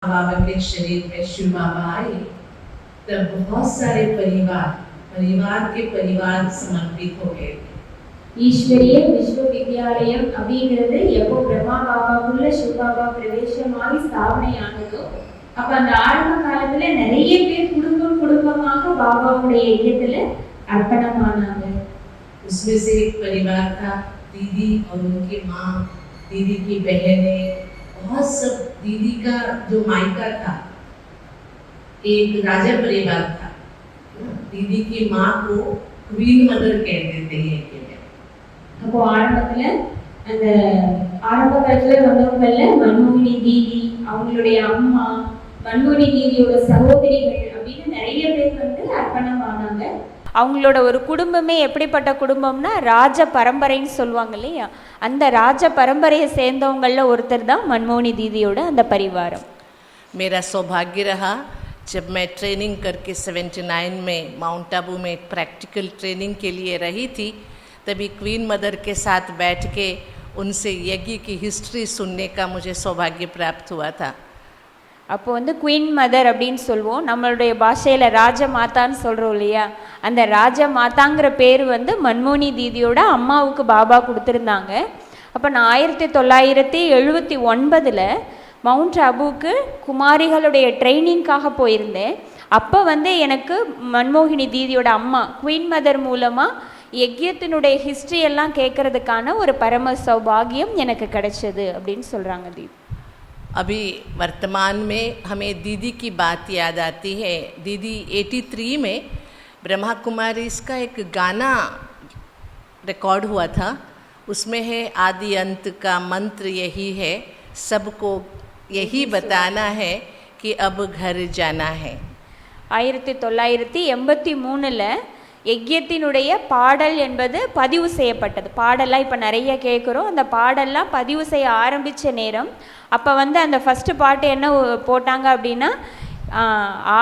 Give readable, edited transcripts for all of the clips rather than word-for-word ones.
बाबा के शरीर में शिव बाबा आए तब बहुत सारे परिवार के परिवार समर्पित हो गए. ஈஸ்வரிய விஸ்வவித்யாலயம் அப்படிங்கிறது எப்போ பிரம்மா பாபாக்குள்ள சிவ பாபா பிரவேசமாகி ஸ்தாபனை ஆனதோ அப்ப அந்த ஆரம்ப காலத்துல நிறைய பேர் குடும்பமாக பாபாவுடைய யஜ்ஞத்துல அர்ப்பணமானாங்க. उसमें से एक परिवार था दीदी और उनकी माँ, दीदी की बहनें, बहुत सब. दीदी का जो मायका था एक राजा परिवार था. दीदी की माँ को क्वीन मदर कहते थे. அப்போ ஆரம்பத்துல அந்த ஆரம்ப காலத்துல வந்தவங்கல்ல மன்மோகினி தீதி, அவங்களுடைய அம்மா, மன்மோகினி தீதியோட சகோதரிகள் அப்படின்னு நிறைய பேர் வந்து அர்ப்பணம் ஆனாங்க. அவங்களோட ஒரு குடும்பமே எப்படிப்பட்ட குடும்பம்னா ராஜ பரம்பரைன்னு சொல்லுவாங்க இல்லையா, அந்த ராஜ பரம்பரையை சேர்ந்தவங்கள ஒருத்தர் தான் மன்மோகினி தீதியோட அந்த பரிவாரம். मेरा सौभाग्य रहा जब मैं ट्रेनिंग करके 79 में माउंट आबू में प्रैक्टिकल ट्रेनिंग के लिए रही थी, तभी क्वीन मदर के साथ बैठ के उनसे यज्ञ की हिस्ट्री सुनने का मुझे सौभाग्य प्राप्त हुआ था. அப்போ வந்து குயின் மதர் அப்படின்னு சொல்லுவோம், நம்மளுடைய பாஷையில் ராஜ மாதான்னு சொல்கிறோம் இல்லையா, அந்த ராஜ மாதாங்கிற பேர் வந்து மன்மோகினி தீதியோட அம்மாவுக்கு பாபா கொடுத்துருந்தாங்க. அப்போ நான் 1979 மவுண்ட் அபுக்கு குமாரிகளுடைய ட்ரைனிங்காக போயிருந்தேன். அப்போ வந்து எனக்கு மன்மோகினி தீதியோட அம்மா குயின் மதர் மூலமாக யஜ்யத்தினுடைய ஹிஸ்ட்ரி எல்லாம் கேட்கறதுக்கான ஒரு பரம சௌபாகியம் எனக்கு கிடைச்சது அப்படின்னு சொல்கிறாங்க தீதி. अभी वर्तमान में हमें दीदी की बात याद आती है. दीदी 83 में ब्रह्मा कुमारी इसका एक गाना रिकॉर्ड हुआ था. उसमें है आदि अंत का मंत्र यही है, सबको यही बताना है कि अब घर जाना है. 1983 யஜ்யத்தினுடைய பாடல் என்பது பதிவு செய்யப்பட்டது. பாடலாம் இப்போ நிறைய கேட்குறோம், அந்த பாடல்லாம் பதிவு செய்ய ஆரம்பித்த நேரம் அப்போ வந்து அந்த ஃபஸ்ட்டு பாட்டு என்ன போட்டாங்க அப்படின்னா,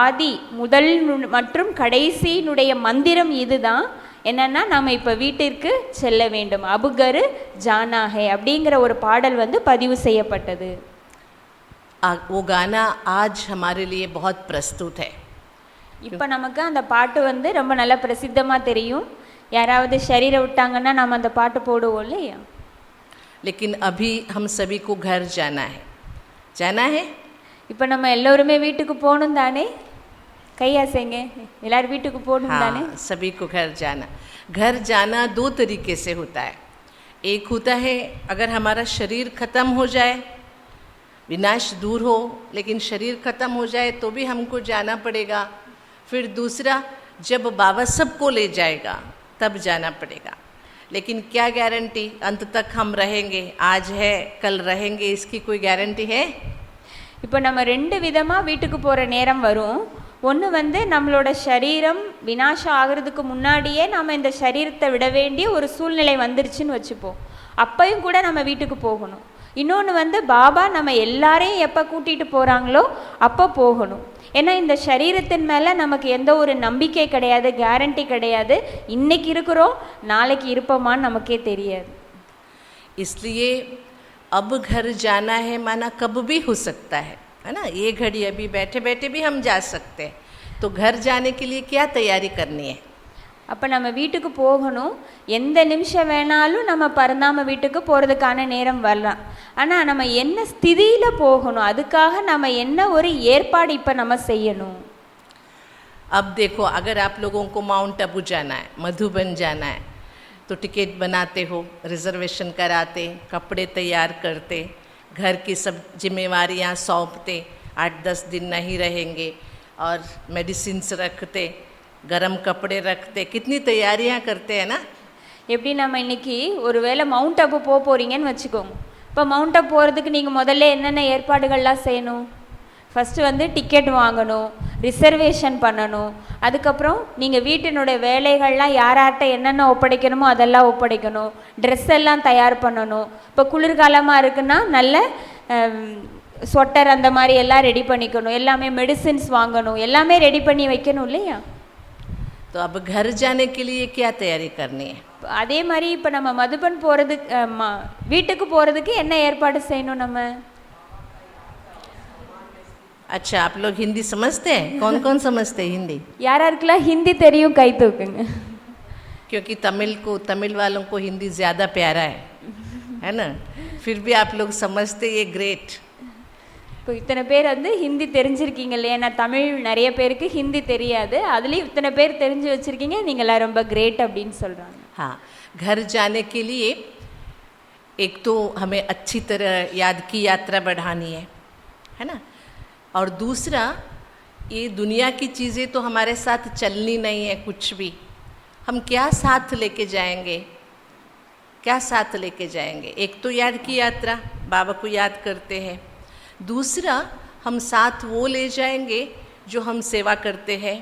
ஆதி முதல் மற்றும் கடைசியினுடைய மந்திரம் இதுதான், என்னென்னா நம்ம இப்போ வீட்டிற்கு செல்ல வேண்டும், அபுகரு ஜானாஹே அப்படிங்கிற ஒரு பாடல் வந்து பதிவு செய்யப்பட்டது. वो गाना आज हमारे लिए बहुत प्रस्तुत है. இப்போ நமக்கு அந்த பாட்டு வந்து ரொம்ப நல்லா பிரசித்தமாக தெரியும். யாராவது ஷரீரை விட்டாங்கன்னா நம்ம அந்த பாட்டு போடுவோம் இல்லையா. लेकिन अभी हम सभी को घर जाना है. இப்போ நம்ம எல்லோருமே வீட்டுக்கு போகணும் தானே, கையாசைங்க எல்லாரும் வீட்டுக்கு போகணும் தானே. सभी को घर जाना 2 तरीके से होता है. एक होता है अगर हमारा शरीर ख़त्म हो जाए, विनाश दूर हो लेकिन शरीर ख़त्म हो जाए तो भी हमको जाना पड़ेगा. फिर दूसरा जब बाबा सबको ले जाएगा तब जाना पड़ेगा. लेकिन क्या गारंटी अंत तक हम रहेंगे, आज है कल रहेंगे, इसकी कोई गारंटी है? இப்போ நம்ம 2 விதமாக வீட்டுக்கு போகிற நேரம் வரும். ஒன்று வந்து நம்மளோட சரீரம் வினாசம் ஆகிறதுக்கு முன்னாடியே நம்ம இந்த சரீரத்தை விட வேண்டிய ஒரு சூழ்நிலை வந்துருச்சுன்னு வச்சுப்போம், அப்பையும் கூட நம்ம வீட்டுக்கு போகணும். இன்னொன்று வந்து பாபா நம்ம எல்லாரையும் எப்போ கூட்டிகிட்டு போகிறாங்களோ அப்போ போகணும். ஏன்னா இந்த சரீரத்தின் மேலே நமக்கு எந்த ஒரு நம்பிக்கை கிடையாது, கேரண்டி கிடையாது. இன்னைக்கு இருக்கிறோம், நாளைக்கு இருப்போமான்னு நமக்கே தெரியாது. इसलिए अब घर जाना है माना कब भी हो सकता है ना. ये घड़ी अभी बैठे बैठे भी हम जा सकते हैं. तो घर जाने के लिए क्या तैयारी करनी है? அப்போ நம்ம வீட்டுக்கு போகணும், எந்த நிமிஷம் வேணாலும் நம்ம பரந்தாம வீட்டுக்கு போகிறதுக்கான நேரம் வரலாம். ஆனால் நம்ம என்ன ஸ்திதியில் போகணும், அதுக்காக நம்ம என்ன ஒரு ஏற்பாடு இப்போ நம்ம செய்யணும். अब देखो अगर आप लोगों को माउंट आबू जाना है, मधुबन जाना है, तो टिकट बनाते हो, रिजर्वेशन कराते, कपड़े तैयार करते, घर की सब जिम्मेवारियां सौंपते, 8-10 दिन नहीं रहेंगे, और मेडिसिन्स रखते, गरम कपड़े रखते, कितनी तैयारियां करते हैं ना. எப்படி நம்ம இன்னைக்கு ஒரு வேளை மவுண்ட் அப்பு போக போகிறீங்கன்னு வச்சுக்கோங்க. இப்போ மவுண்ட் அப் போகிறதுக்கு நீங்கள் முதல்ல என்னென்ன ஏற்பாடுகள்லாம் செய்யணும்? ஃபஸ்ட்டு வந்து டிக்கெட் வாங்கணும், ரிசர்வேஷன் பண்ணணும். அதுக்கப்புறம் நீங்கள் வீட்டினுடைய வேலைகள்லாம் யார்கிட்ட என்னென்ன ஒப்படைக்கணுமோ அதெல்லாம் ஒப்படைக்கணும். ட்ரெஸ் எல்லாம் தயார் பண்ணணும். இப்போ குளிர்காலமாக இருக்குன்னா நல்ல ஸ்வெட்டர் அந்த மாதிரி எல்லாம் ரெடி பண்ணிக்கணும். எல்லாமே மெடிசின்ஸ் வாங்கணும், எல்லாமே ரெடி பண்ணி வைக்கணும் இல்லையா. तो अब घर जाने के लिए क्या तैयारी करनी है? அதே மாதிரி இப்போ நம்ம மதுபன் போகிறதுக்கு வீட்டுக்கு போகிறதுக்கு என்ன ஏற்பாடு செய்யணும்? நம்ம अच्छा, आप लोग हिंदी समझते हैं? कौन कौन समझते हैं हिंदी? யார் யாருக்கெல்லாம் ஹிந்தி தெரியும் கை தூக்குங்க. क्योंकि तमिल वालों को हिंदी ज़्यादा प्यारा है ना? फिर भी आप लोग समझते, ये ग्रेट. இப்போ இத்தனை பேர் வந்து ஹிந்தி தெரிஞ்சிருக்கீங்க இல்லையா? ஏன்னா தமிழ் நிறைய பேருக்கு ஹிந்தி தெரியாது, அதுலேயும் इतने பேர் தெரிஞ்சு வச்சுருக்கீங்க, நீங்களாம் ரொம்ப கிரேட் அப்படின்னு சொல்கிறாங்க. हाँ, घर जाने के लिए एक तो हमें अच्छी तरह याद की यात्रा बढ़ानी है ना? और दूसरा, ये दुनिया की चीज़ें तो हमारे साथ चलनी नहीं है कुछ भी. हम क्या साथ लेके जाएंगे? क्या साथ लेके जाएंगे? एक तो याद की यात्रा, बाबा को याद करते हैं. दूसरा, हम साथ वो ले जाएंगे जो हम सेवा करते हैं,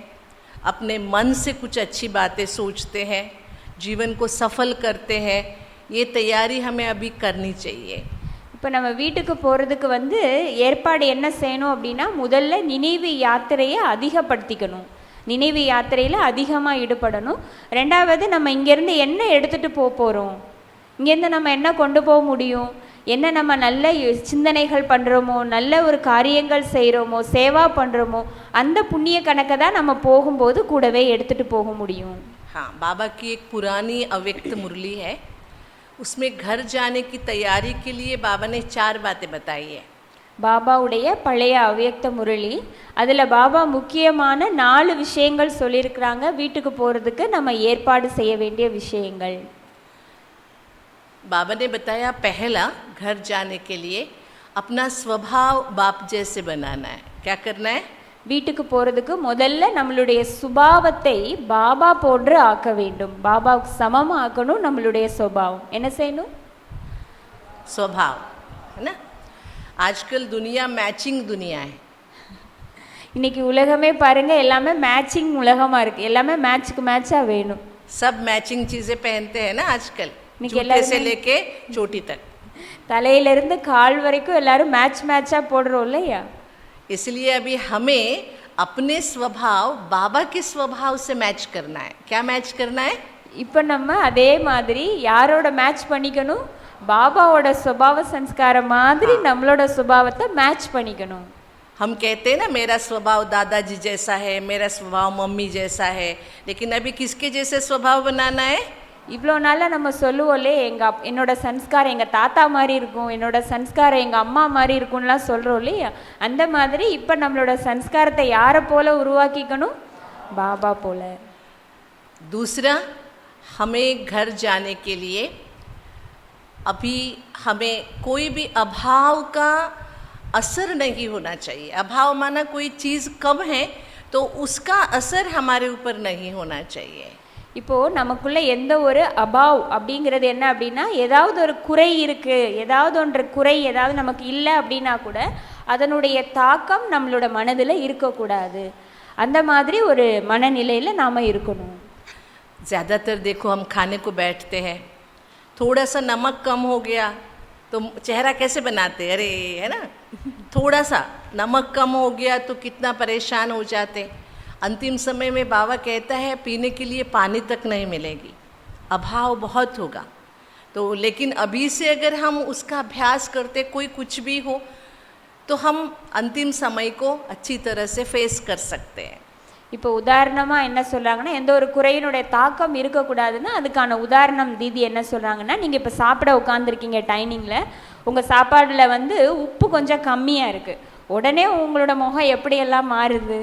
अपने मन से कुछ अच्छी बातें सोचते हैं, जीवन को सफल करते हैं. ये तैयारी हमें अभी करनी चाहिए. இப்போ நம்ம வீட்டுக்கு போகிறதுக்கு வந்து ஏற்பாடு என்ன செய்யணும் அப்படின்னா, முதல்ல நினைவு யாத்திரையை அதிகப்படுத்திக்கணும், நினைவு யாத்திரையில் அதிகமாக ஈடுபடணும். ரெண்டாவது, நம்ம இங்கேருந்து என்ன எடுத்துகிட்டு போகிறோம், இங்கேருந்து நம்ம என்ன கொண்டு போக முடியும், என்ன நம்ம நல்ல சிந்தனைகள் பண்ணுறோமோ, நல்ல ஒரு காரியங்கள் செய்கிறோமோ, சேவா பண்ணுறோமோ, அந்த புண்ணிய கணக்கை தான் நம்ம போகும்போது கூடவே எடுத்துகிட்டு போக முடியும். हाँ, बाबा की एक पुरानी अव्यक्त मुरली है, उसमें घर जाने की तैयारी के लिए बाबा ने 4 बातें बताई है. பாபாவுடைய பழைய அவ்யக்த முரளி, அதில் பாபா முக்கியமான 4 விஷயங்கள் சொல்லியிருக்கிறாங்க வீட்டுக்கு போகிறதுக்கு நம்ம ஏற்பாடு செய்ய வேண்டிய விஷயங்கள். बाबा ने बताया, पहला, घर जाने के लिए अपना स्वभाव बाप जैसे बनाना है. क्या करना है? வீட்டுக்கு போகிறதுக்கு முதல்ல நம்மளுடைய சுபாவத்தை பாபா போன்று ஆக்க வேண்டும், பாபாவுக்கு சமமாக ஆக்கணும். நம்மளுடைய சுபாவம் என்ன செய்யணும்? स्वभाव, है ना? आजकल दुनिया मैचिंग दुनिया है. இன்னைக்கு உலகமே பாருங்க, எல்லாமே மேட்சிங் உலகமாக இருக்குது, எல்லாமே மேட்சுக்கு மேட்சாக வேணும். सब मैचिंग चीज़ें पहनते हैं ना आजकल, निकल जूते से में- लेके चोटी तक. தலையிலேருந்து கால் வரைக்கும் எல்லாரும் மேட்சாக போடுறோம் இல்லையா? इसलिए अभी हमें अपने स्वभाव बाबा के स्वभाव से मैच करना है. क्या मैच करना है? இப்போ நம்ம அதே மாதிரி யாரோட மேட்ச் பண்ணிக்கணும்? பாபாவோட சுபாவ சம்ஸ்காரம் மாதிரி நம்மளோட சுபாவத்தை மேட்ச் பண்ணிக்கணும். हम कहते हैं ना, मेरा स्वभाव दादाजी जैसा है, मेरा स्वभाव मम्मी जैसा है, लेकिन अभी किसके जैसे स्वभाव बनाना है? இவ்வளோ நாளாக நம்ம சொல்லுவோம்லே, என்னோட சன்ஸ்காரம் எங்கள் தாத்தா மாதிரி இருக்கும், என்னோட சன்ஸ்காரம் எங்கள் அம்மா மாதிரி இருக்கும்லாம் சொல்கிறோம் இல்லையா? அந்த மாதிரி இப்போ நம்மளோட சன்ஸ்காரத்தை யாரை போல உருவாக்கிக்கணும்? பாபா போல. दूसरा, हमें घर जाने के लिए अभी हमें कोई भी अभाव का असर नहीं होना चाहिए. अभाव माना कोई चीज़ कम है तो उसका असर हमारे ऊपर नहीं होना चाहिए. இப்போது நமக்குள்ளே எந்த ஒரு அபாவ் அப்படிங்கிறது என்ன அப்படின்னா, ஏதாவது ஒரு குறை இருக்குது, ஏதாவது ஒன்று குறை ஏதாவது நமக்கு இல்லை அப்படின்னா கூட அதனுடைய தாக்கம் நம்மளோட மனதில் இருக்கக்கூடாது. அந்த மாதிரி ஒரு மனநிலையில் நாம் இருக்கணும். ज़्यादातर देखो, हम खाने को बैठते हैं, थोड़ा सा नमक कम हो गया तो चेहरा कैसे बनाते, अरे है ना, थोड़ा सा नमक कम हो गया तो कितना परेशान हो जाते. अंतिम समय में बाबा कहता है, पीने के लिए पानी तक नहीं मिलेगी, अभाव बहुत होगा. तो लेकिन अभी से अगर हम उसका अभ्यास करते, कोई कुछ भी हो, तो हम अंतिम समय को अच्छी तरह से फेस कर सकते हैं. இப்போ உதாரணமாக என்ன சொல்கிறாங்கன்னா, எந்த ஒரு குறையினுடைய தாக்கம் இருக்கக்கூடாதுன்னா அதுக்கான உதாரணம் தீதி என்ன சொல்கிறாங்கன்னா, நீங்கள் இப்போ சாப்பிட உட்காந்துருக்கீங்க டைனிங்கில், உங்கள் சாப்பாடில் வந்து உப்பு கொஞ்சம் கம்மியாக இருக்குது, உடனே உங்களோட முகம் எப்படியெல்லாம் மாறுது,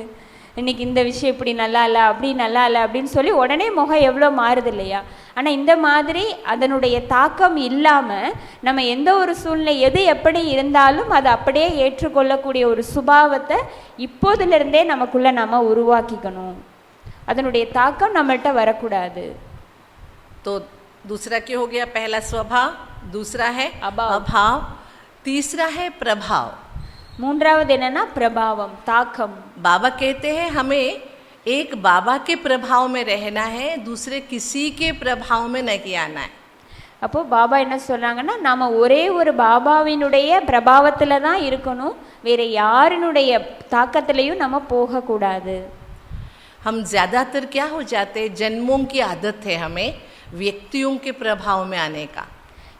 இன்றைக்கி இந்த விஷயம் இப்படி நல்லா இல்லை, அப்படி நல்லா இல்லை அப்படின்னு சொல்லி உடனே முகம் எவ்வளோ மாறுது இல்லையா? ஆனால் இந்த மாதிரி அதனுடைய தாக்கம் இல்லாமல் நம்ம எந்த ஒரு சூழ்நிலை எது எப்படி இருந்தாலும் அதை அப்படியே ஏற்றுக்கொள்ளக்கூடிய ஒரு சுபாவத்தை இப்போதிலிருந்தே நமக்குள்ளே நம்ம உருவாக்கிக்கணும். அதனுடைய தாக்கம் நம்மள்கிட்ட வரக்கூடாது. तो दूसरा क्या हो गया? पहला स्वभाव, दूसरा है अभाव। अभाव, तीसरा है प्रभाव. மூன்றாவது என்னன்னா பிரபாவம், தாக்கம். बाबा कहते हैं हमें एक बाबा के प्रभाव में रहना है, दूसरे किसी के प्रभाव में नहीं आना है. அப்போது பாபா என்ன சொல்கிறாங்கன்னா, நாம் ஒரே ஒரு பாபாவினுடைய பிரபாவத்தில் தான் இருக்கணும், வேறு யாரினுடைய தாக்கத்திலையும் நம்ம போகக்கூடாது. हम ज़्यादातर क्या हो जाते हैं, जन्मों की आदत है हमें व्यक्तियों के प्रभाव में आने का.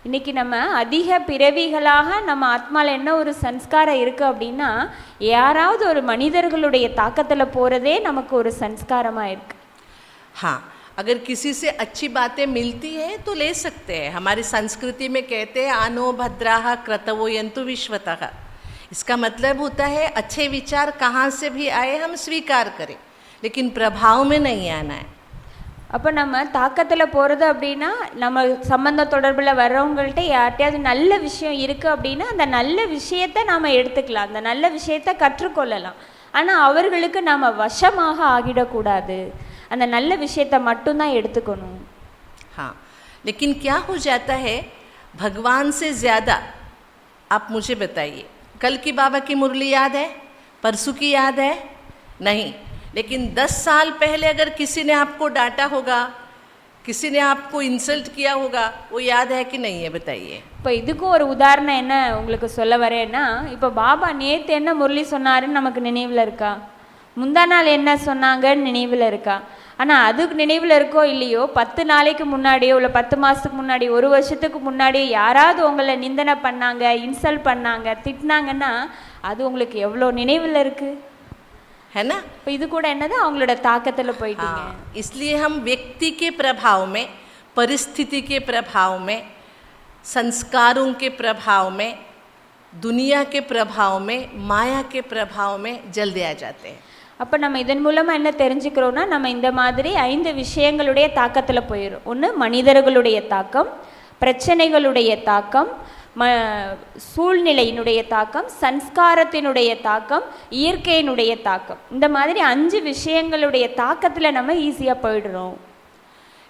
இன்னைக்கு நம்ம அதிக பிறவிகளாக நம்ம ஆத்மாவில் என்ன ஒரு சன்ஸ்காரம் இருக்குது அப்படின்னா, யாராவது ஒரு மனிதர்களுடைய தாக்கத்தில் போகிறதே நமக்கு ஒரு சன்ஸ்காரமாக இருக்குது. हाँ, अगर किसी से अच्छी बातें मिलती है तो ले सकते हैं. हमारी संस्कृति में कहते हैं आनो भद्राः क्रतवो यन्तु विश्वतः. इसका मतलब होता है अच्छे विचार कहाँ से भी आए हम स्वीकार करें, लेकिन प्रभाव में नहीं आना है. அப்போ நம்ம தாக்கத்தில் போகிறது அப்படின்னா, நம்ம சம்பந்த தொடர்பில் வர்றவங்கள்ட்ட யார்கிட்டயாவது நல்ல விஷயம் இருக்குது அப்படின்னா அந்த நல்ல விஷயத்தை நாம் எடுத்துக்கலாம், அந்த நல்ல விஷயத்தை கற்றுக்கொள்ளலாம். ஆனால் அவர்களுக்கு நாம் வசமாக ஆகிடக்கூடாது, அந்த நல்ல விஷயத்தை மட்டும்தான் எடுத்துக்கணும். हाँ, लेकिन क्या हो जाता है भगवान से ज़्यादा, आप मुझे बताइए, कल की बाबा की मुरली याद है, परसों की याद है? नहीं. लेकिन 10 साल पहले अगर किसी ने आपको डांटा होगा, किसी ने आपको इंसल्ट किया होगा, वो याद है कि नहीं है, बताइए. இப்போ இதுக்கும் ஒரு உதாரணம் என்ன உங்களுக்கு சொல்ல வரேன்னா, இப்போ பாபா நேற்று என்ன முரளி சொன்னாருன்னு நமக்கு நினைவில் இருக்கா? முந்தா நாள் என்ன சொன்னாங்கன்னு நினைவில் இருக்கா? ஆனால் அதுக்கு நினைவில் இருக்கோ இல்லையோ, 10 நாளைக்கு முன்னாடியோ இல்லை 10 மாதத்துக்கு முன்னாடி, ஒரு வருஷத்துக்கு முன்னாடியோ யாராவது உங்களை நிந்தனை பண்ணாங்க, இன்சல்ட் பண்ணாங்க, திட்டினாங்கன்னா அது உங்களுக்கு எவ்வளோ நினைவில் இருக்குது, है ना? இப்போ இது கூட என்னது அவங்களோட தாக்கத்தில் போயிட்டீங்க. इसलिए हम व्यक्ति के प्रभाव में, परिस्थिति के प्रभाव में, संस्कारों के प्रभाव में, दुनिया के प्रभाव में, माया के प्रभाव में जल्दी आ जाते हैं. அப்போ நம்ம இதன் மூலமாக என்ன தெரிஞ்சுக்கிறோன்னா, நம்ம இந்த மாதிரி 5 விஷயங்களுடைய தாக்கத்தில் போயிடும். ஒன்று மனிதர்களுடைய தாக்கம், பிரச்சனைகளுடைய தாக்கம், சூழ்நிலையினுடைய தாக்கம், சன்ஸ்காரத்தினுடைய தாக்கம், இயற்கையினுடைய தாக்கம். இந்த மாதிரி 5 விஷயங்களுடைய தாக்கத்தில் நம்ம ஈஸியாக போயிடுறோம்.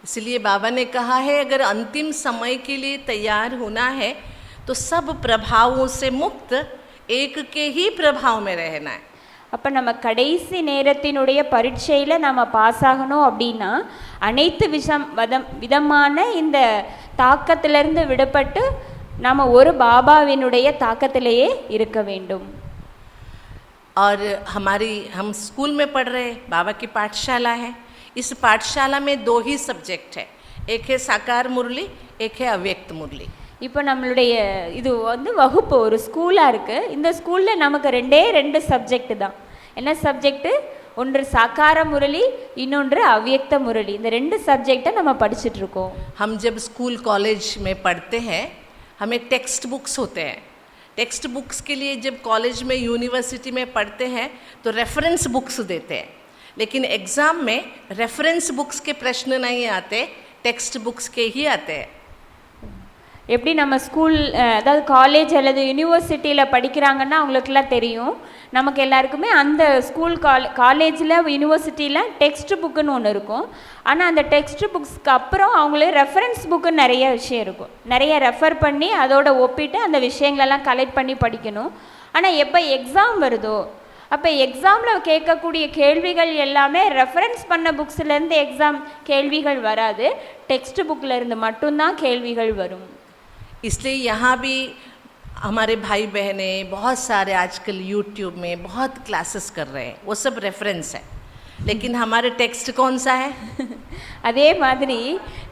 इसलिए बाबा ने कहा है अगर अंतिम समय के लिए तैयार होना है तो सब प्रभावों से मुक्त एक के ही प्रभाव में रहना है. அப்போ நம்ம கடைசி நேரத்தினுடைய பரீட்சையில் நம்ம பாஸ் ஆகணும் அப்படின்னா அனைத்து விதமான இந்த தாக்கத்திலிருந்து விடுபட்டு நாம் ஒரு பாபாவினுடைய தாக்கத்திலேயே இருக்க வேண்டும். और हम स्कूल में पढ़ रहे हैं, बाबा की पाठशाला है. इस पाठशाला में 2 ही सब्जेक्ट है, एक है साकार मुरली, एक है अव्यक्त मुरली. இப்போ நம்மளுடைய இது வந்து வகுப்பு ஒரு ஸ்கூலாக இருக்குது. இந்த ஸ்கூலில் நமக்கு 2 சப்ஜெக்ட் தான். என்ன சப்ஜெக்டு? ஒன்று சாக்கார முரளி, இன்னொன்று அவ்யக்த முரளி. இந்த 2 சப்ஜெக்டை நம்ம படிச்சுட்ருக்கோம். हम जब स्कूल कॉलेज में पढ़ते हैं हमें टेक्स्ट बुक्स होते हैं. टेक्स्ट बुक्स के लिए जब कॉलेज में, यूनिवर्सिटी में पढ़ते हैं तो रेफरेंस बुक्स देते हैं, लेकिन एग्ज़ाम में रेफरेंस बुक्स के प्रश्न नहीं आते, टेक्स्ट बुक्स के ही आते हैं. எப்படி நம்ம ஸ்கூல் அதாவது காலேஜ் அல்லது யூனிவர்சிட்டியில் படிக்கிறாங்கன்னா அவங்களுக்குலாம் தெரியும். நமக்கு எல்லாருக்குமே அந்த ஸ்கூல் காலேஜில் யூனிவர்சிட்டியில் டெக்ஸ்ட் புக்குன்னு ஒன்று இருக்கும். ஆனால் அந்த டெக்ஸ்ட் புக்ஸ்க்கு அப்புறம் அவங்களே ரெஃபரன்ஸ் புக்குன்னு நிறைய விஷயம் இருக்கும். நிறைய ரெஃபர் பண்ணி அதோட ஒப்பிட்டு அந்த விஷயங்களெல்லாம் கலெக்ட் பண்ணி படிக்கணும். ஆனால் எப்போ எக்ஸாம் வருதோ அப்போ எக்ஸாமில் கேட்கக்கூடிய கேள்விகள் எல்லாமே ரெஃபரன்ஸ் பண்ண புக்ஸ்லேருந்து எக்ஸாம் கேள்விகள் வராது, டெக்ஸ்ட் புக்கில் இருந்து மட்டும்தான் கேள்விகள் வரும். इसलिए यहाँ भी हमारे भाई बहनें बहुत सारे आजकल यूट्यूब में बहुत क्लासेस कर रहे हैं, वो सब रेफरेंस है, लेकिन हमारे टेक्स्ट कौन सा है? அதே மாதிரி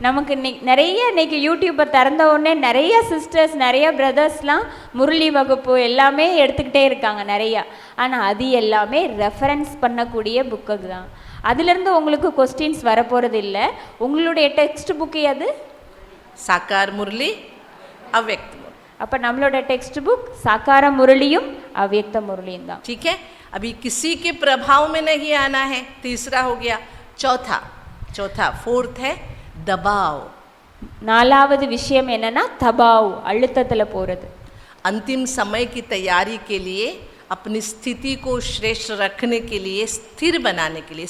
நமக்கு இன்னைக்கு யூடியூப்பை திறந்த உடனே நிறைய சிஸ்டர்ஸ், நிறைய பிரதர்ஸ்லாம் முரளி வகுப்பு எல்லாமே எடுத்துக்கிட்டே இருக்காங்க நிறையா. ஆனால் அது எல்லாமே ரெஃபரன்ஸ் பண்ணக்கூடிய புக்கு தான். அதுலேருந்து உங்களுக்கு கொஸ்டின்ஸ் வரப்போகிறது இல்லை. உங்களுடைய டெக்ஸ்ட் புக்கு அது साकार मुरली, अव्यक्त मुरली. அப்போ நம்மளோட டெக்ஸ்ட் புக் சாக்கார முரளியும் அவ்யக்த முரளியும் தான். ठीक है, अभी किसी के प्रभाव में नहीं आना है, तीसरा हो गया. चौथा फोर्थ है दबाव. 4வது விஷயம் என்னன்னா தபாவ், அழுத்தத்தில் போகிறது. अंतिम समय की तैयारी के लिए, अपनी स्थिति को श्रेष्ठ रखने के लिए, स्थिर बनाने के लिए,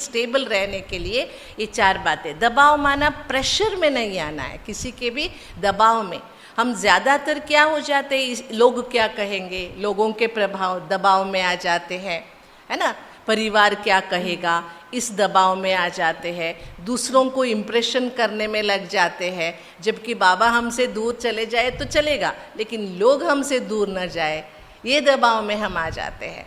स्टेबल रहने के लिए ये 4 बातें. दबाव माना प्रेशर में नहीं आना है, किसी के भी दबाव में. हम ज़्यादातर क्या हो जाते हैं, लोग क्या कहेंगे, लोगों के प्रभाव दबाव में आ जाते हैं, है ना. परिवार क्या कहेगा, इस दबाव में आ जाते हैं. दूसरों को इम्प्रेशन करने में लग जाते हैं. जबकि बाबा हमसे दूर चले जाए तो चलेगा, लेकिन लोग हमसे दूर न जाए, ये दबाव में हम आ जाते हैं.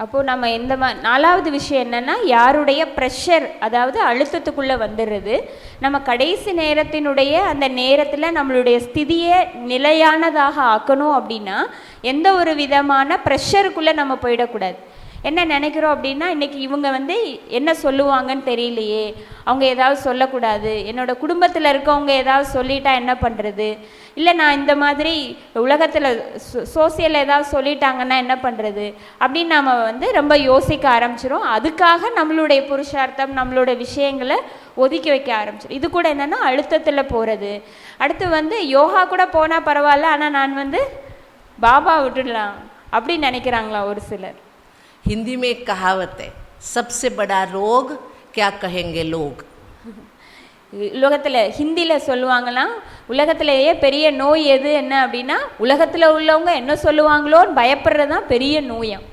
அப்போது நம்ம எந்த நாலாவது விஷயம் என்னென்னா, யாருடைய ப்ரெஷர், அதாவது அழுத்தத்துக்குள்ளே வந்துடுறது. நம்ம கடைசி நேரத்தினுடைய அந்த நேரத்தில் நம்மளுடைய ஸ்திதியை நிலையானதாக ஆக்கணும் அப்படின்னா எந்த ஒரு விதமான ப்ரெஷருக்குள்ளே நம்ம போயிடக்கூடாது. என்ன நினைக்கிறோம் அப்படின்னா, இன்றைக்கி இவங்க வந்து என்ன சொல்லுவாங்கன்னு தெரியலையே, அவங்க ஏதாவது சொல்லக்கூடாது, என்னோடய குடும்பத்தில் இருக்கவங்க ஏதாவது சொல்லிட்டா என்ன பண்ணுறது, இல்லை நான் இந்த மாதிரி உலகத்தில் சோசியல் ஏதாவது சொல்லிட்டாங்கன்னா என்ன பண்ணுறது அப்படின்னு நம்ம வந்து ரொம்ப யோசிக்க ஆரம்பிச்சிடும். அதுக்காக நம்மளுடைய புருஷார்த்தம், நம்மளுடைய விஷயங்களை ஒதுக்கி வைக்க ஆரம்பிச்சிடும். இது கூட என்னென்னா அழுத்தத்தில் போகிறது. அடுத்து வந்து யோகா கூட போனால் பரவாயில்ல, ஆனால் நான் வந்து பாபா விட்டுடலாம் அப்படின்னு நினைக்கிறாங்களா ஒரு சிலர். हिंदी में एक कहावत है, सबसे बड़ा रोग क्या कहेंगे लोग. உலகத்தில் ஹிந்தியில் சொல்லுவாங்களாம், உலகத்திலேயே பெரிய நோய் எது என்ன அப்படின்னா உலகத்தில் உள்ளவங்க என்ன சொல்லுவாங்களோன்னு பயப்படுறது தான் பெரிய நோயம்.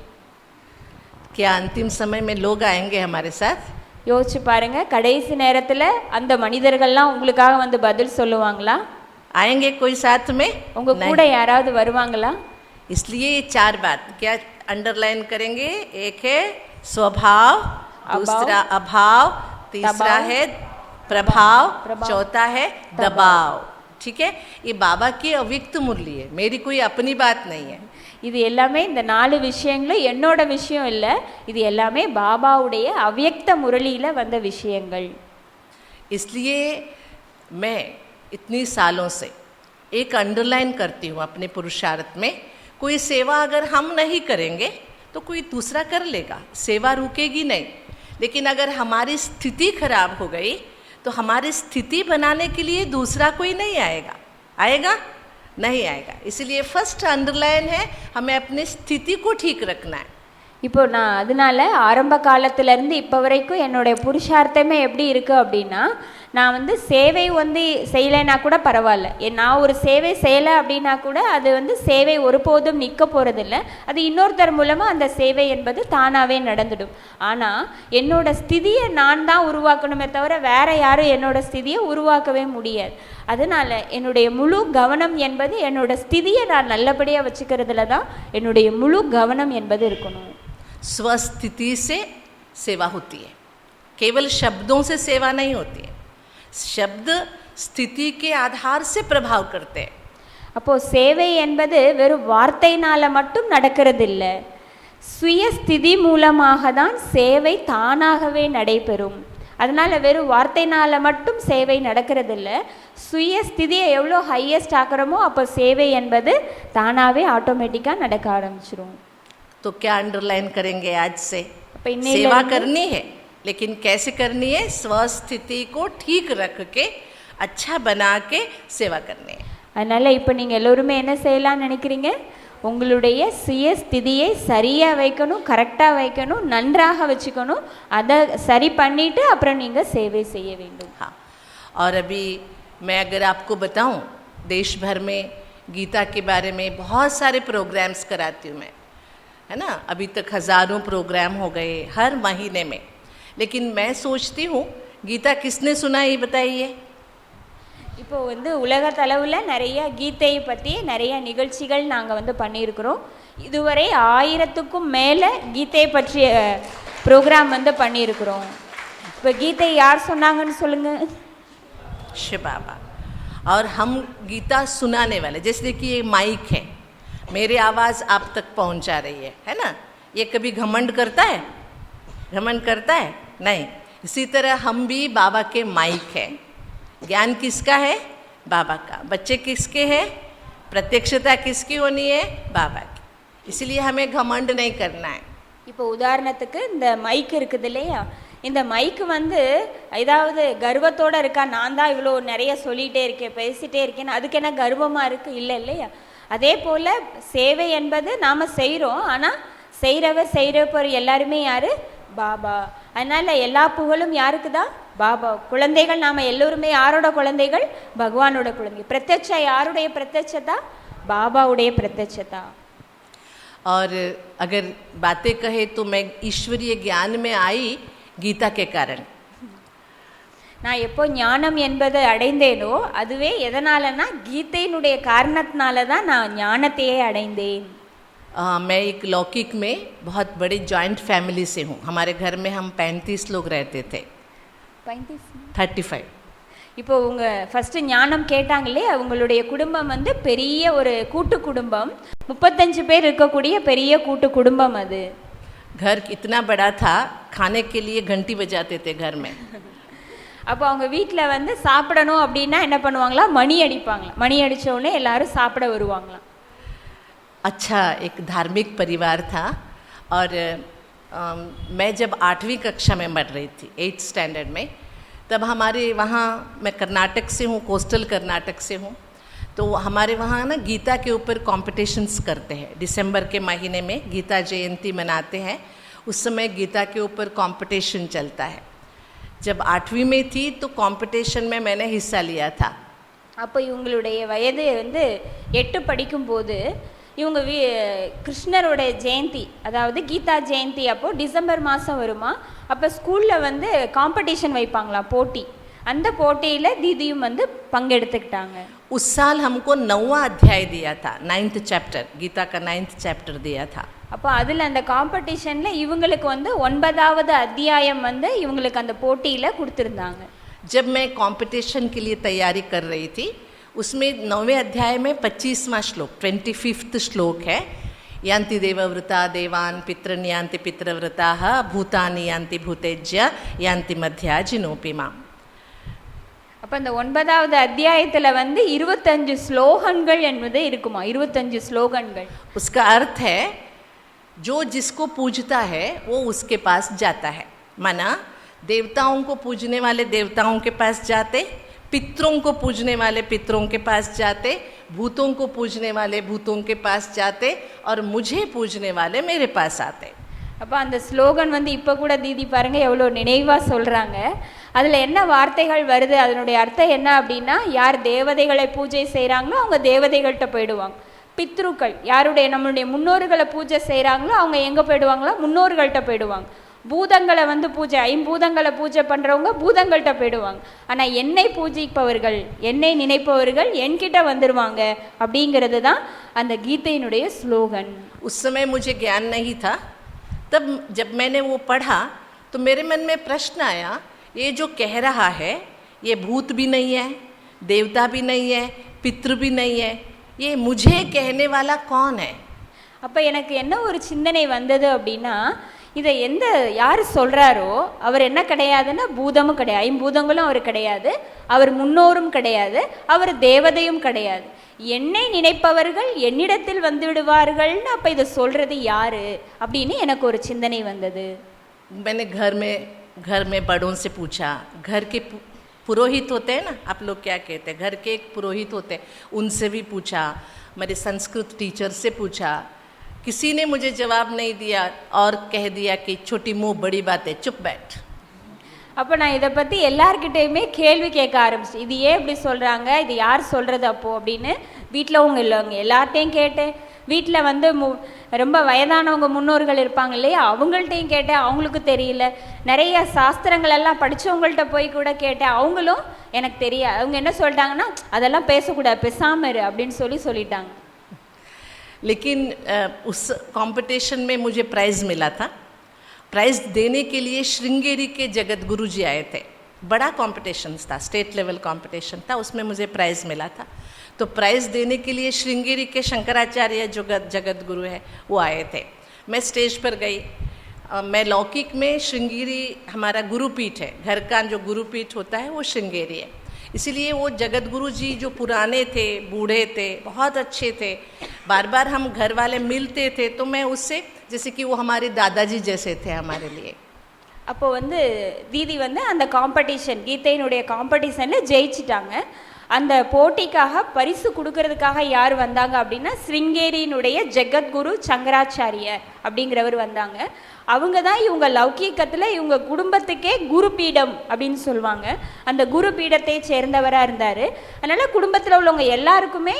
क्या अंतिम समय में लोग आएंगे हमारे साथ? யோசிச்சு பாருங்க, கடைசி நேரத்தில் அந்த மனிதர்கள்லாம் உங்களுக்காக வந்து பதில் சொல்லுவாங்களா? आएंगे कोई साथ में? உங்க கூட யாராவது வருவாங்களா? इसलिए ये 4 बात क्या अंडरलाइन करेंगे. एक है स्वभाव, दूसरा अभाव, तीसरा है प्रभाव, चौथा है दबाव. ठीक है, ये बाबा की अव्यक्त मुरली है, मेरी कोई अपनी बात नहीं है. இது எல்லாமே இந்த 4 விஷயங்களும் என்னோட விஷயம் இல்லை, இது எல்லாமே பாபாவுடைய அவ்யக்த முரளியில் வந்த விஷயங்கள். इसलिए मैं इतनी सालों से एक अंडरलाइन करती हूँ अपने पुरुषार्थ में, कोई सेवा अगर हम नहीं करेंगे तो कोई दूसरा कर लेगा, सेवा रुकेगी नहीं. लेकिन अगर हमारी स्थिति खराब हो गई तो हमारी स्थिति बनाने के लिए दूसरा कोई नहीं आएगा. आएगा? नहीं आएगा. इसलिए फर्स्ट अंडरलाइन है, हमें अपनी स्थिति को ठीक रखना है. இப்போ நான் அதனால ஆரம்ப காலத்திலேருந்து இப்போ வரைக்கும் என்னுடைய புருஷார்த்தமே எப்படி இருக்குது அப்படின்னா, நான் வந்து சேவை வந்து செய்யலைன்னா கூட பரவாயில்ல, நான் ஒரு சேவை செய்யலை அப்படின்னா கூட அது வந்து சேவை ஒருபோதும் நிற்க போகிறதில்ல, அது இன்னொருத்தர் மூலமாக அந்த சேவை என்பது தானாகவே நடந்துடும். ஆனால் என்னோட ஸ்திதியை நான் தான் உருவாக்கணுமே தவிர வேறு யாரும் என்னோட ஸ்திதியை உருவாக்கவே முடியாது. அதனால் என்னுடைய முழு கவனம் என்பது என்னோட ஸ்திதியை நான் நல்லபடியாக வச்சுக்கிறதுல தான் என்னுடைய முழு கவனம் என்பது இருக்கணும். स्वस्थिति से सेवा होती है, केवल शब्दों से सेवा नहीं होती है. शब्द स्थिति के आधार से प्रभाव करते हैं. அப்போது சேவை என்பது வெறும் வார்த்தையினால் மட்டும் நடக்கிறதில்லை, சுய ஸ்திதி மூலமாக தான் சேவை தானாகவே நடைபெறும். அதனால் வெறும் வார்த்தையினால் மட்டும் சேவை நடக்கிறதில்ல, சுய ஸ்திதியை எவ்வளோ ஹையஸ்ட் ஆக்கிறோமோ அப்போ சேவை என்பது தானாகவே ஆட்டோமேட்டிக்காக நடக்க ஆரம்பிச்சிடும். तो क्या अंडरलाइन करेंगे आज से? सेवा करनी है, लेकिन कैसे करनी है? स्वस्थिति को ठीक रख के अच्छा बना के सेवा करनी है. அதனால் இப்போ நீங்கள் எல்லோருமே என்ன செய்யலாம்னு நினைக்கிறீங்க? உங்களுடைய சுய ஸ்திதியை சரியாக வைக்கணும், கரெக்டாக வைக்கணும், நன்றாக வச்சுக்கணும். அதை சரி பண்ணிவிட்டு அப்புறம் நீங்கள் சேவை செய்ய வேண்டும். हाँ, और अभी मैं अगर आपको बताऊं, देश भर में गीता के बारे में बहुत सारे प्रोग्राम्स कराती हूँ मैं, है ना. अभी तक हज़ारों प्रोग्राम हो गए हर महीने में. लेकिन मैं सोचती हूँ गीता किसने सुना ये बताइए. இப்போ வந்து உலகத்தளவில் நிறைய கீதையை பற்றி நிறைய நிகழ்ச்சிகள் நாங்கள் வந்து பண்ணியிருக்கிறோம். இதுவரை 1000க்கும் மேலே கீதை பற்றிய ப்ரோக்ராம் வந்து பண்ணியிருக்கிறோம். இப்போ கீதை யார் சொன்னாங்கன்னு சொல்லுங்கள்? शिव बाबा. और हम गीता सुनाने वाले, जैसे कि ये माइक है, मेरी आवाज़ आप तक पहुंचा रही है ना. ये कभी घमंड करता है? घमंड करता है? नहीं. इसी तरह हम भी बाबा के माइक हैं. ज्ञान किसका है? बाबा का. बच्चे किसके हैं? प्रत्यक्षता किसकी होनी है? बाबा की. इसलिए हमें घमंड नहीं करना है. இப்போ உதாரணத்துக்கு இந்த மைக் இருக்குது இல்லையா, இந்த மைக்கு வந்து ஏதாவது கர்வத்தோடு இருக்கா, நான் தான் இவ்வளோ நிறைய சொல்லிகிட்டே இருக்கேன், பேசிகிட்டே இருக்கேன்னு அதுக்கு என்ன கர்வமாக இருக்குது? இல்லை இல்லையா. அதே போல் சேவை என்பது நாம் செய்கிறோம், ஆனால் செய்கிறவர் எல்லாருமே யார்? பாபா. அதனால் எல்லா புகழும் யாருக்கு தான்? பாபா. குழந்தைகள் நாம் எல்லோருமே யாரோட குழந்தைகள்? பகவானோட குழந்தை. பிரத்யட்சா யாருடைய பிரத்யட்சதா? பாபாவுடைய பிரத்யட்சதா. और अगर बातें कहे तो मैं ईश्वरीय ज्ञान में आई गीता के कारण. நான் எப்போ ஞானம் என்பதை அடைந்தேனோ அதுவே எதனாலனா கீதையினுடைய காரணத்தினால தான் நான் ஞானத்தையே அடைந்தேன். मैं एक लौकिक में बहुत बड़े जॉइंट फैमिली से हूँ. हमारे घर में हम 35 लोग रहते थे. 35. இப்போ உங்க ஃபர்ஸ்ட் ஞானம் கேட்டாங்களே, அவங்களுடைய குடும்பம் வந்து பெரிய ஒரு கூட்டு குடும்பம், 35 பேர் இருக்கக்கூடிய பெரிய கூட்டு குடும்பம் அது. घर इतना बड़ा था, खाने के लिए घंटी बजाते थे घर में. அப்போ அவங்க வீட்டில் வந்து சாப்பிடணும் அப்படின்னா என்ன பண்ணுவாங்களா, மணி அடிப்பாங்களா. மணி அடித்த உடனே எல்லாரும் சாப்பிட வருவாங்களாம். अच्छा एक धार्मिक परिवार था. और मैं जब 8वीं कक्षा में पढ़ रही थी, 8th स्टैंडर्ड में, तब हमारे वहाँ, मैं कर्नाटक से हूँ, कोस्टल कर्नाटक से हूँ, तो हमारे वहाँ ना गीता के ऊपर कॉम्पिटिशन्स करते हैं. दिसंबर के महीने में गीता जयंती मनाते हैं. उस समय गीता के ऊपर कॉम्पिटिशन चलता है. जब 8वीं में थी तो कॉम्पिटिशन में मैंने हिस्सा लिया था. அப்போ இவங்களுடைய வயது வந்து 8 படிக்கும்போது இவங்க கிருஷ்ணரோட ஜெயந்தி, அதாவது கீதா ஜெயந்தி அப்போ டிசம்பர் மாதம் வருமா, அப்போ ஸ்கூலில் வந்து காம்படிஷன் வைப்பாங்களா, போட்டி. அந்த போட்டியில் தீதியும் வந்து பங்கெடுத்துக்கிட்டாங்க. उस साल हमको 9वां अध्याय दिया था, 9th चैप्टर, गीता का 9th चैप्टर दिया था. அப்போ அதில் அந்த காம்படிஷனில் இவங்களுக்கு வந்து 9வது அத்தியாயம் வந்து இவங்களுக்கு அந்த போட்டியில் கொடுத்துருந்தாங்க. जब मैं कंपटीशन के लिए तैयारी कर रही थी, उसमें 9वें अध्याय में 25वां श्लोक, 25th श्लोक है, यान्ति देवव्रता देवान् पितॄन् यान्ति पितृव्रताः भूतानि यान्ति भूतेज्य यान्ति मध्या जिनोपिमा. அப்போ அந்த 9வது அத்தியாயத்தில் வந்து 25 ஸ்லோகன்கள் என்பது இருக்குமா, 25 ஸ்லோகன்கள். उसका अर्थ है जो जिसको पूजता है वो उसके पास जाता है. माना देवताओं को पूजने वाले देवताओं के पास जाते, पितरों को पूजने वाले पितरों के पास जाते, भूतों को पूजने वाले भूतों के पास जाते, और मुझे पूजने वाले मेरे पास आते. அப்போ அந்த ஸ்லோகன் வந்து இப்போ கூட தீதி பாருங்கள் எவ்வளோ நினைவாக சொல்கிறாங்க. அதில் என்ன வார்த்தைகள் வருது, அதனுடைய அர்த்தம் என்ன அப்படின்னா, யார் தேவதைகளை பூஜை செய்கிறாங்களோ அவங்க தேவதைகள்கிட்ட போயிடுவாங்க. பித்ருக்கள் யாருடைய நம்மளுடைய முன்னோர்களை பூஜை செய்கிறாங்களோ அவங்க எங்கே போயிடுவாங்களோ, முன்னோர்கள்ட்ட போயிடுவாங்க. பூதங்களை வந்து பூஜை, ஐம்பூதங்களை பூஜை பண்ணுறவங்க பூதங்கள்கிட்ட போயிடுவாங்க. ஆனால் என்னை பூஜிப்பவர்கள், என்னை நினைப்பவர்கள் என்கிட்ட வந்துடுவாங்க. அப்படிங்கிறது தான் அந்த கீதையினுடைய ஸ்லோகன். उस समय मुझे ज्ञान नहीं था. तब जब मैंने वो पढ़ा तो मेरे मन में प्रश्न आया, ये जो कह रहा है ये भूत भी नहीं है, देवता भी नहीं है, पितृ भी नहीं है, ये मुझे कहने वाला कौन है? அப்போ எனக்கு என்ன ஒரு சிந்தனை வந்தது அப்படின்னா, இதை யார் சொல்கிறாரோ அவர் என்ன கிடையாதுன்னா பூதமும் கிடையாது, ஐம்பூதங்களும் அவர் கிடையாது, அவர் முன்னோரும் கிடையாது, அவர் தேவதையும் கிடையாது. என்னை நினைப்பவர்கள் என்னிடத்தில் வந்து விடுவார்கள்னு அப்போ இதை சொல்கிறது யாரு அப்படின்னு எனக்கு ஒரு சிந்தனை வந்தது. मैंने घर में बड़ों से पूछा, घर के पुरोहित होते हैं ना, आप लोग क्या कहते हैं, घर के एक पुरोहित होते हैं, उनसे भी पूछा, मेरे संस्कृत टीचर से पूछा, किसी ने मुझे जवाब नहीं दिया और कह दिया कि छोटी मुँह बड़ी बात है, चुप बैठ. அப்போ நான் இதை பற்றி எல்லார்கிட்டையுமே கேள்வி கேட்க ஆரம்பிச்சிட்டேன். இது ஏன் இப்படி சொல்கிறாங்க, இது யார் சொல்கிறது அப்போது அப்படின்னு வீட்டில் இல்லைங்க எல்லார்ட்டையும் கேட்டேன். வீட்டில் வந்து ரொம்ப வயதானவங்க முன்னோர்கள் இருப்பாங்க இல்லையா, அவங்கள்ட்டையும் கேட்டேன், அவங்களுக்கு தெரியல. நிறைய சாஸ்திரங்கள் எல்லாம் படித்தவங்கள்ட்ட போய் கூட கேட்டேன், அவங்களும் எனக்கு தெரியாது. அவங்க என்ன சொல்லிட்டாங்கன்னா, அதெல்லாம் பேசக்கூடாது, பேசாம இரு அப்படின்னு சொல்லிட்டாங்க. लेकिन उस कंपटीशन में मुझे प्राइज़ मिला था. प्राइज़ देने के लिए श्रृंगेरी के जगत गुरु जी आए थे. बड़ा कंपटीशन था, स्टेट लेवल कंपटीशन था, उसमें मुझे प्राइज़ मिला था. तो प्राइज़ देने के लिए श्रृंगेरी के शंकराचार्य जो जगत गुरु है वो आए थे. मैं स्टेज पर गई. मैं लौकिक में श्रृंगेरी हमारा गुरुपीठ है, घर का जो गुरुपीठ होता है वो श्रृंगेरी है. इसीलिए वो जगत गुरु जी जो पुराने थे, बूढ़े थे, बहुत अच्छे थे, बार बार हम घर वाले मिलते थे, तो मैं उससे जैसे कि वो हमारे दादाजी जैसे थे हमारे लिए. அப்போ வந்து தீதி வந்து அந்த காம்படிஷன், கீதையினுடைய காம்படிஷனில் ஜெயிச்சிட்டாங்க. அந்த போட்டிக்காக பரிசு கொடுக்கறதுக்காக யார் வந்தாங்க அப்படின்னா, ஸ்ருங்கேரியினுடைய ஜெகத்குரு சங்கராச்சாரியர் அப்படிங்கிறவர் வந்தாங்க. அவங்க தான் இவங்க லௌகீகத்தில் இவங்க குடும்பத்துக்கே குரு பீடம் அப்படின்னு சொல்லுவாங்க. அந்த குரு பீடத்தை சேர்ந்தவராக இருந்தார். அதனால் குடும்பத்தில் உள்ளவங்க எல்லாருக்குமே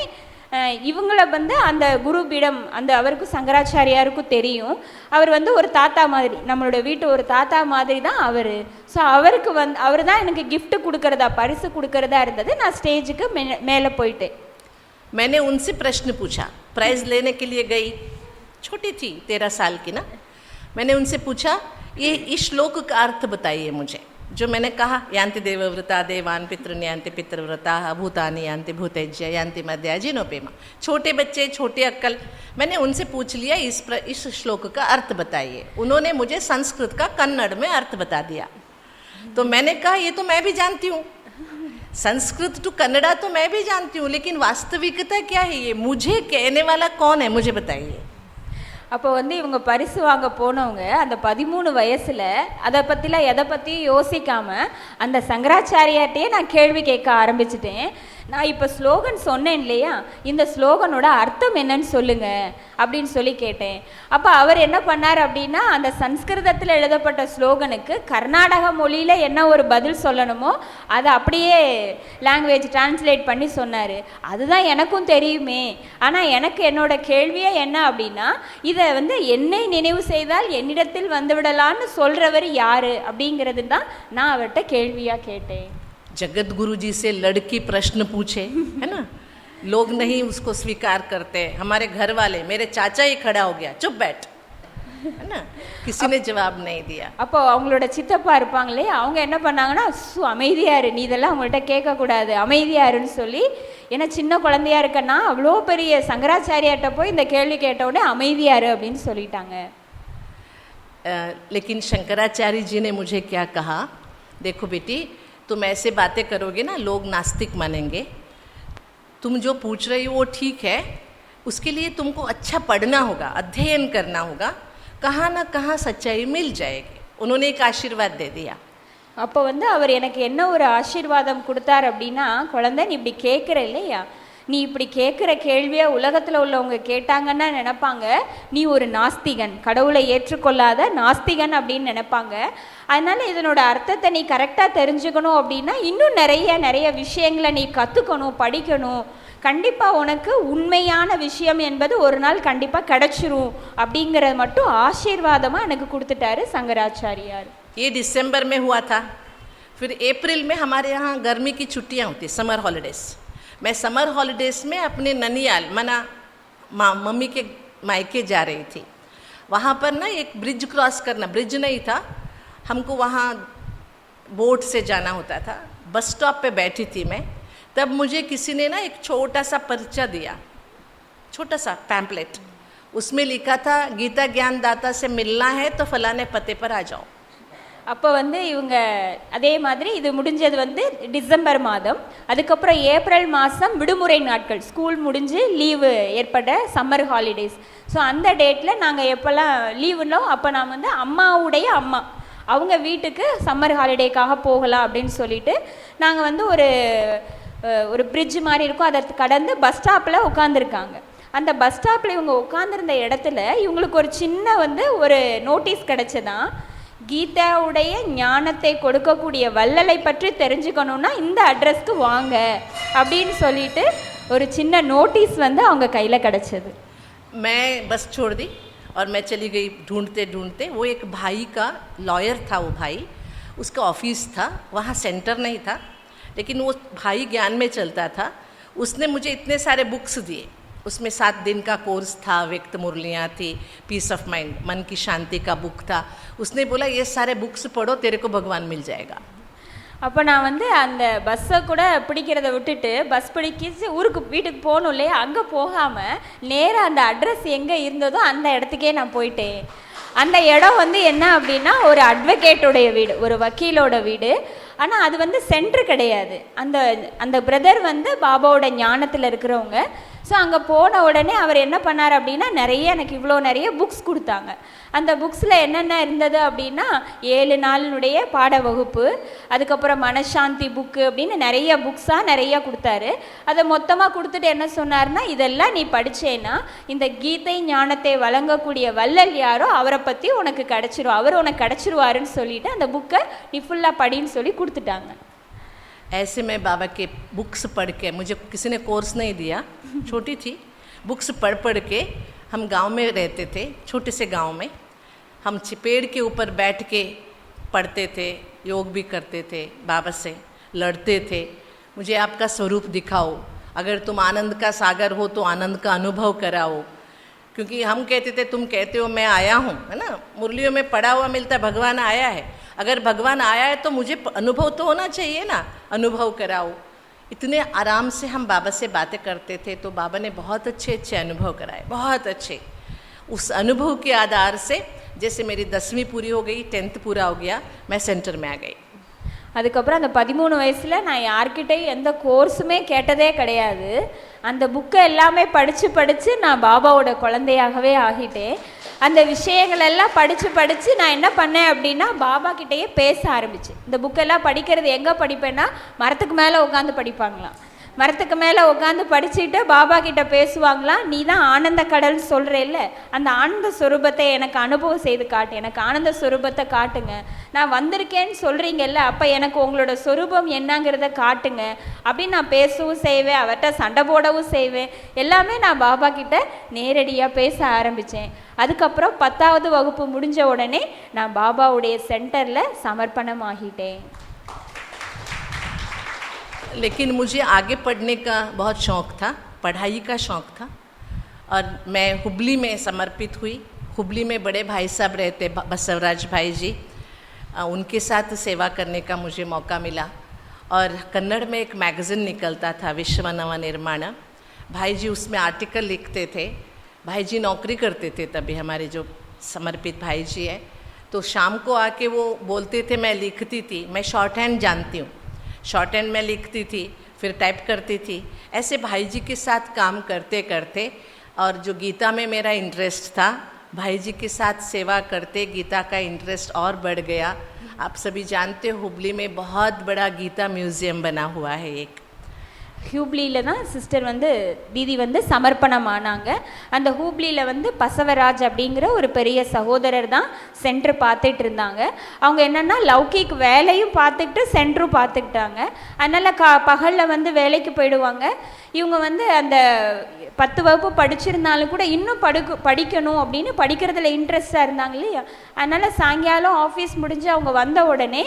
இவங்கள வந்து அந்த குரு பீடம் அந்த அவருக்கும் சங்கராச்சாரியாருக்கும் தெரியும். அவர் வந்து ஒரு தாத்தா மாதிரி, நம்மளோட வீட்டு ஒரு தாத்தா மாதிரி தான் அவர். ஸோ அவருக்கு வந்து அவர் தான் எனக்கு gift கொடுக்கறதா, பரிசு கொடுக்கறதா இருந்தது. நான் ஸ்டேஜுக்கு மேலே போயிட்டேன். मैंने उनसे प्रश्न पूछा, प्राइज़ लेने के लिए गई छोटी थी 13 साल की ना, मैंने उनसे पूछा ये इस श्लोक का अर्थ बताइए मुझे, जो मैंने कहा यान्ति देवव्रता देवान पितॄन् यान्ति पितृव्रता भूतानि यान्ति भूतेज्य यान्ति मद्या जिनोपेमा। छोटे बच्चे, छोटे अक्कल, मैंने उनसे पूछ लिया इस श्लोक का अर्थ बताइए। उन्होंने मुझे संस्कृत का कन्नड़ में अर्थ बता दिया। तो मैंने कहा ये तो मैं भी जानती हूँ, संस्कृत टू कन्नड़ा तो मैं भी जानती हूँ, लेकिन वास्तविकता क्या है, ये मुझे कहने वाला कौन है, मुझे बताइए। அப்போ வந்து இவங்க பரிசு வாங்க போனவங்க அந்த 13 வயசில் அதை பற்றிலாம் எதை பற்றியும் யோசிக்காமல் அந்த சங்கராச்சாரியார்ட்டையே நான் கேள்வி கேட்க ஆரம்பிச்சிட்டேன். நான் இப்போ ஸ்லோகன் சொன்னேன் இல்லையா, இந்த ஸ்லோகனோட அர்த்தம் என்னன்னு சொல்லுங்க அப்படின்னு சொல்லி கேட்டேன். அப்போ அவர் என்ன பண்ணார் அப்படின்னா, அந்த சன்ஸ்கிருதத்தில் எழுதப்பட்ட ஸ்லோகனுக்கு கர்நாடக மொழியில் என்ன ஒரு பதில் சொல்லணுமோ அதை அப்படியே லாங்குவேஜ் டிரான்ஸ்லேட் பண்ணி சொன்னார். அதுதான் எனக்கும் தெரியுமே. ஆனால் எனக்கு என்னோட கேள்வியே என்ன அப்படின்னா, இதை வந்து என்னை நினைவு செய்தால் என்னிடத்தில் வந்துவிடலான்னு சொல்கிறவர் யார் அப்படிங்கிறது தான் நான் அவர்கிட்ட கேள்வியாக கேட்டேன். जगत गुरु जी से लड़की प्रश्न पूछे, है ना, लोग नहीं उसको स्वीकार करते। हमारे घर वाले, मेरे चाचा ही खड़ा हो गया, चुप बैठ, है ना, किसी ने जवाब नहीं दिया. அப்போ அவங்களோட சித்தப்பா இருப்பாங்களே, அவங்க என்ன பண்ணாங்கன்னா, அமைதியாரு, நீ இதெல்லாம் அவங்கள்ட்ட கேட்கக்கூடாது, அமைதியாருன்னு சொல்லி, ஏன்னா சின்ன குழந்தையா இருக்கன்னா அவ்வளோ பெரிய சங்கராச்சாரியார்ட்ட போய் இந்த கேள்வி கேட்ட உடனே அமைதியாரு அப்படின்னு சொல்லிட்டாங்க. लेकिन शंकराचार्य जी ने मुझे क्या कहा, देखो बेटी तुम ऐसे बातें करोगे ना लोग नास्तिक मानेंगे, तुम जो पूछ रही हो वो ठीक है, उसके लिए तुमको अच्छा पढ़ना होगा, अध्ययन करना होगा, कहाँ ना कहाँ सच्चाई मिल जाएगी. उन्होंने एक आशीर्वाद दे दिया. அப்போ வந்து அவர் எனக்கு என்ன ஒரு ஆசீர்வாதம் கொடுத்தார் அப்படின்னா, குழந்தை நீ இப்படி கேட்குற இல்லையா, நீ இப்படி கேட்குற கேள்வியை உலகத்தில் உள்ளவங்க கேட்டாங்கன்னா நினைப்பாங்க நீ ஒரு நாஸ்திகன், கடவுளை ஏற்றுக்கொள்ளாத நாஸ்திகன் அப்படின்னு நினைப்பாங்க. அதனால் இதனோட அர்த்தத்தை நீ கரெக்டாக தெரிஞ்சுக்கணும் அப்படின்னா இன்னும் நிறைய விஷயங்களை நீ கற்றுக்கணும், படிக்கணும். கண்டிப்பாக உனக்கு உண்மையான விஷயம் என்பது ஒரு நாள் கண்டிப்பாக கிடச்சிரும் அப்படிங்கிறத மட்டும் ஆசீர்வாதமாக எனக்கு கொடுத்துட்டாரு சங்கராச்சாரியார். ये दिसंबर में हुआ था. फिर अप्रैल में हमारे यहाँ गर्मी की छुट्टियाँ होती, समर हॉलीडेज़. मैं समर हॉलीडेज़ में अपने ननियाल मना मम्मी के मायके जा रही थी. वहाँ पर ना एक ब्रिज क्रॉस करना, ब्रिज नहीं था, हमको वहाँ बोट से जाना होता था. बस स्टॉप पे बैठी थी मैं, तब मुझे किसी ने ना एक छोटा सा पर्चा दिया, छोटा सा पैम्पलेट. उसमें लिखा था गीता ज्ञान दाता से मिलना है तो फलाने पते पर आ जाओ. அப்போ வந்து இவங்க அதே மாதிரி இது முடிஞ்சது வந்து டிசம்பர் மாதம். அதுக்கப்புறம் ஏப்ரல் மாதம் விடுமுறை நாட்கள், ஸ்கூல் முடிஞ்சு லீவு ஏற்பட்ட சம்மர் ஹாலிடேஸ். ஸோ அந்த டேட்டில் நாங்கள் எப்போல்லாம் லீவுனோ அப்போ நான் வந்து அம்மாவுடைய அம்மா அவங்க வீட்டுக்கு சம்மர் ஹாலிடேக்காக போகலாம் அப்படின்னு சொல்லிட்டு நாங்கள் வந்து ஒரு பிரிட்ஜ் மாதிரி இருக்கும், அதை கடந்து பஸ் ஸ்டாப்பில் உட்காந்துருக்காங்க. அந்த பஸ் ஸ்டாப்பில் இவங்க உட்காந்துருந்த இடத்துல இவங்களுக்கு ஒரு சின்ன வந்து ஒரு நோட்டீஸ் கிடச்சதான், கீதாவுடைய ஞானத்தை கொடுக்கக்கூடிய வள்ளலை பற்றி தெரிஞ்சுக்கணுன்னா இந்த அட்ரஸ்க்கு வாங்க அப்படின்னு சொல்லிட்டு ஒரு சின்ன நோட்டீஸ் வந்து அவங்க கையில் கிடச்சிது. मैं बस छोड़ दी और मैं चली गई ढूंढते ढूंढते. वो एक भाई का लॉयर था, वो भाई उसका ऑफिस था, वहाँ सेंटर नहीं था, लेकिन वो भाई ज्ञान में चलता था. उसने मुझे इतने सारे बुक्स दिए. उसमें 7 दिन का कोर्स था, व्यक्त मुरलियाँ थी, पीस ऑफ माइंड, मन की शांति का बुक था. उसने बोला ये सारे बुक्स पढ़ो, तेरे को भगवान मिल जाएगा. அப்போ நான் வந்து அந்த பஸ்ஸை கூட பிடிக்கிறத விட்டுட்டு பஸ் பிடிச்சி வீட்டுக்கு போகணும் இல்லையா, அங்கே போகாமல் நேராக அந்த அட்ரஸ் எங்கே இருந்ததோ அந்த இடத்துக்கே நான் போயிட்டேன். அந்த இடம் வந்து என்ன அப்படின்னா ஒரு அட்வொகேட்டோடைய வீடு, ஒரு வக்கீலோட வீடு. ஆனால் அது வந்து சென்ட்ரு கிடையாது. அந்த பிரதர் வந்து பாபாவோட ஞானத்தில் இருக்கிறவங்க. ஸோ அங்கே போன உடனே அவர் என்ன பண்ணார் அப்படின்னா எனக்கு இவ்வளோ நிறைய புக்ஸ் கொடுத்தாங்க. அந்த புக்ஸில் என்னென்ன இருந்தது அப்படின்னா 7 நாளினுடைய பாட வகுப்பு, அதுக்கப்புறம் மனசாந்தி புக்கு அப்படின்னு நிறைய புக்ஸாக நிறையா கொடுத்தாரு. அதை மொத்தமாக கொடுத்துட்டு என்ன சொன்னார்னா, இதெல்லாம் நீ படித்தேன்னா இந்த கீதை ஞானத்தை வழங்கக்கூடிய வள்ளல் யாரோ அவரை பற்றி உனக்கு கிடச்சிரும், அவர் உனக்கு கிடச்சிருவாருன்னு சொல்லிட்டு அந்த புக்கை நீ ஃபுல்லாக படின்னு சொல்லி கொடுத்துட்டாங்க. ऐसे में बाबा के बुक्स पढ़ के, मुझे किसी ने कोर्स नहीं दिया, छोटी थी, बुक्स पढ़ के हम गांव में रहते थे, छोटे से गांव में. हम पेड़ के ऊपर बैठ के पढ़ते थे, योग भी करते थे, बाबा से लड़ते थे. मुझे आपका स्वरूप दिखाओ, अगर तुम आनंद का सागर हो तो आनंद का अनुभव कराओ. क्योंकि हम कहते थे तुम कहते हो मैं आया हूँ, है ना, मुरलियों में पढ़ा हुआ मिलता है भगवान आया है। अगर भगवान आया है तो मुझे अनुभव तो होना चाहिए ना, अनुभव कराओ। इतने आराम से हम बाबा से बातें करते थे, तो बाबा ने बहुत अच्छे अच्छे अनुभव कराए, बहुत अच्छे। उस अनुभव के आधार से जैसे मेरी 10वीं पूरी हो गई, 10th पूरा हो गया, मैं सेंटर में आ गई। அதுக்கப்புறம் அந்த 13 வயசில் நான் யார்கிட்டையும் எந்த கோர்ஸுமே கேட்டதே கிடையாது. அந்த புக்கை எல்லாமே படித்து நான் பாபாவோட குழந்தையாகவே ஆகிட்டேன். அந்த விஷயங்கள் எல்லாம் படித்து நான் என்ன பண்ணேன் அப்படின்னா பாபா கிட்டேயே பேச ஆரம்பித்தேன். இந்த புக்கெல்லாம் படிக்கிறது எங்கே படிப்பேன்னா மரத்துக்கு மேலே உட்காந்து படிப்பாங்களாம். மரத்துக்கு மேலே உட்காந்து படிச்சுட்டு பாபா கிட்ட பேசுவாங்களாம், நீ தான் ஆனந்த கடல் சொல்கிறேல்ல, அந்த ஆனந்த ஸ்வரூபத்தை எனக்கு அனுபவம் செய்து காட்டு, எனக்கு ஆனந்த ஸ்வரூபத்தை காட்டுங்க, நான் வந்திருக்கேன்னு சொல்கிறீங்கல்ல, அப்போ எனக்கு உங்களோட ஸ்வரூபம் என்னங்கிறத காட்டுங்க அப்படின்னு நான் பேசவும் செய்வேன், அவர்கிட்ட சண்டை போடவும் செய்வேன். எல்லாமே நான் பாபா கிட்ட நேரடியாக பேச ஆரம்பித்தேன். அதுக்கப்புறம் 10வது வகுப்பு முடிஞ்ச உடனே நான் பாபாவுடைய சென்டரில் சமர்ப்பணம் ஆகிட்டேன். लेकिन मुझे आगे पढ़ने का बहुत शौक़ था, पढ़ाई का शौक़ था, और मैं हुबली में समर्पित हुई। हुबली में बड़े भाई साहब रहते, बसवराज भाई जी, उनके साथ सेवा करने का मुझे मौका मिला। और कन्नड़ में एक मैगज़ीन निकलता था, विश्व नव निर्माण, भाई जी उसमें आर्टिकल लिखते थे। भाई जी नौकरी करते थे तभी, हमारे जो समर्पित भाई जी है, तो शाम को आके वो बोलते थे, मैं लिखती थी, मैं शॉर्ट हैंड जानती हूँ, शॉर्ट हैंड में लिखती थी, फिर टाइप करती थी। ऐसे भाई जी के साथ काम करते करते, और जो गीता में मेरा इंटरेस्ट था, भाई जी के साथ सेवा करते गीता का इंटरेस्ट और बढ़ गया। आप सभी जानते हो हुबली में बहुत बड़ा गीता म्यूज़ियम बना हुआ है एक। ஹூப்ளியில் தான் சிஸ்டர் தீதி சமர்ப்பணம் ஆனாங்க. அந்த ஹூப்ளியில் பசவராஜ் அப்படிங்கிற ஒரு பெரிய சகோதரர் தான் சென்டர் பார்த்துட்டு இருந்தாங்க. அவங்க என்னென்னா லௌகிக் வேலையும் பார்த்துக்கிட்டு சென்டரும் பார்த்துக்கிட்டாங்க. அதனால் பகலில் வேலைக்கு போயிடுவாங்க. இவங்க அந்த 10 வகுப்பு படிச்சிருந்தாலும் கூட இன்னும் படிக்கணும் அப்படின்னு படிக்கிறதுல இன்ட்ரெஸ்டாக இருந்தாங்க இல்லையா. அதனால் சாயங்காலம் ஆஃபீஸ் முடிஞ்சு அவங்க வந்த உடனே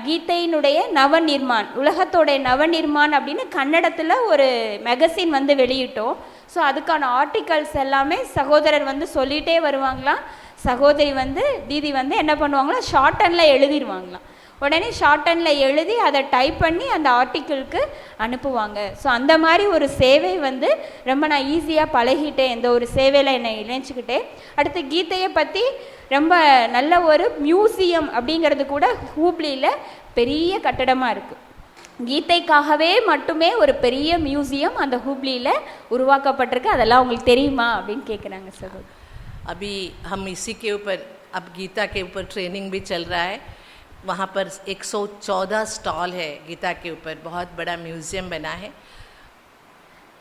கீதையினுடைய நவநிர்மான், உலகத்தோடைய நவநிர்மான் அப்படின்னு கன்னடத்தில் ஒரு மேகசின் வெளியிட்டோம். ஸோ அதுக்கான ஆர்டிகல்ஸ் எல்லாமே சகோதரர் சொல்லிகிட்டே வருவாங்களாம். சகோதரி தீதி என்ன பண்ணுவாங்களா, ஷார்ட் ஹேண்டில் எழுதிடுவாங்களாம். உடனே ஷார்ட் ஹேண்டில் எழுதி அதை டைப் பண்ணி அந்த ஆர்டிக்கிளுக்கு அனுப்புவாங்க. ஸோ அந்த மாதிரி ஒரு சேவை ரொம்ப நான் ஈஸியாக பழகிட்டேன். இந்த ஒரு சேவையில் என்னை இணைச்சிக்கிட்டேன். அடுத்து கீதையை பற்றி ரொம்ப நல்ல ஒரு மியூசியம் அப்படிங்கிறது கூட ஹூப்ளியில் பெரிய கட்டடமாக இருக்குது. கீதைக்காகவே மட்டுமே ஒரு பெரிய மியூசியம் அந்த ஹூப்ளியில் உருவாக்கப்பட்டிருக்கு. அதெல்லாம் உங்களுக்கு தெரியுமா அப்படின்னு கேட்குறாங்க சகோதரி. अभी हम इसी के ऊपर, अब गीता के ऊपर ट्रेनिंग भी चल रहा है। वहाँ पर 114 स्टॉल है गीता के ऊपर, बहुत बड़ा म्यूज़ियम बना है।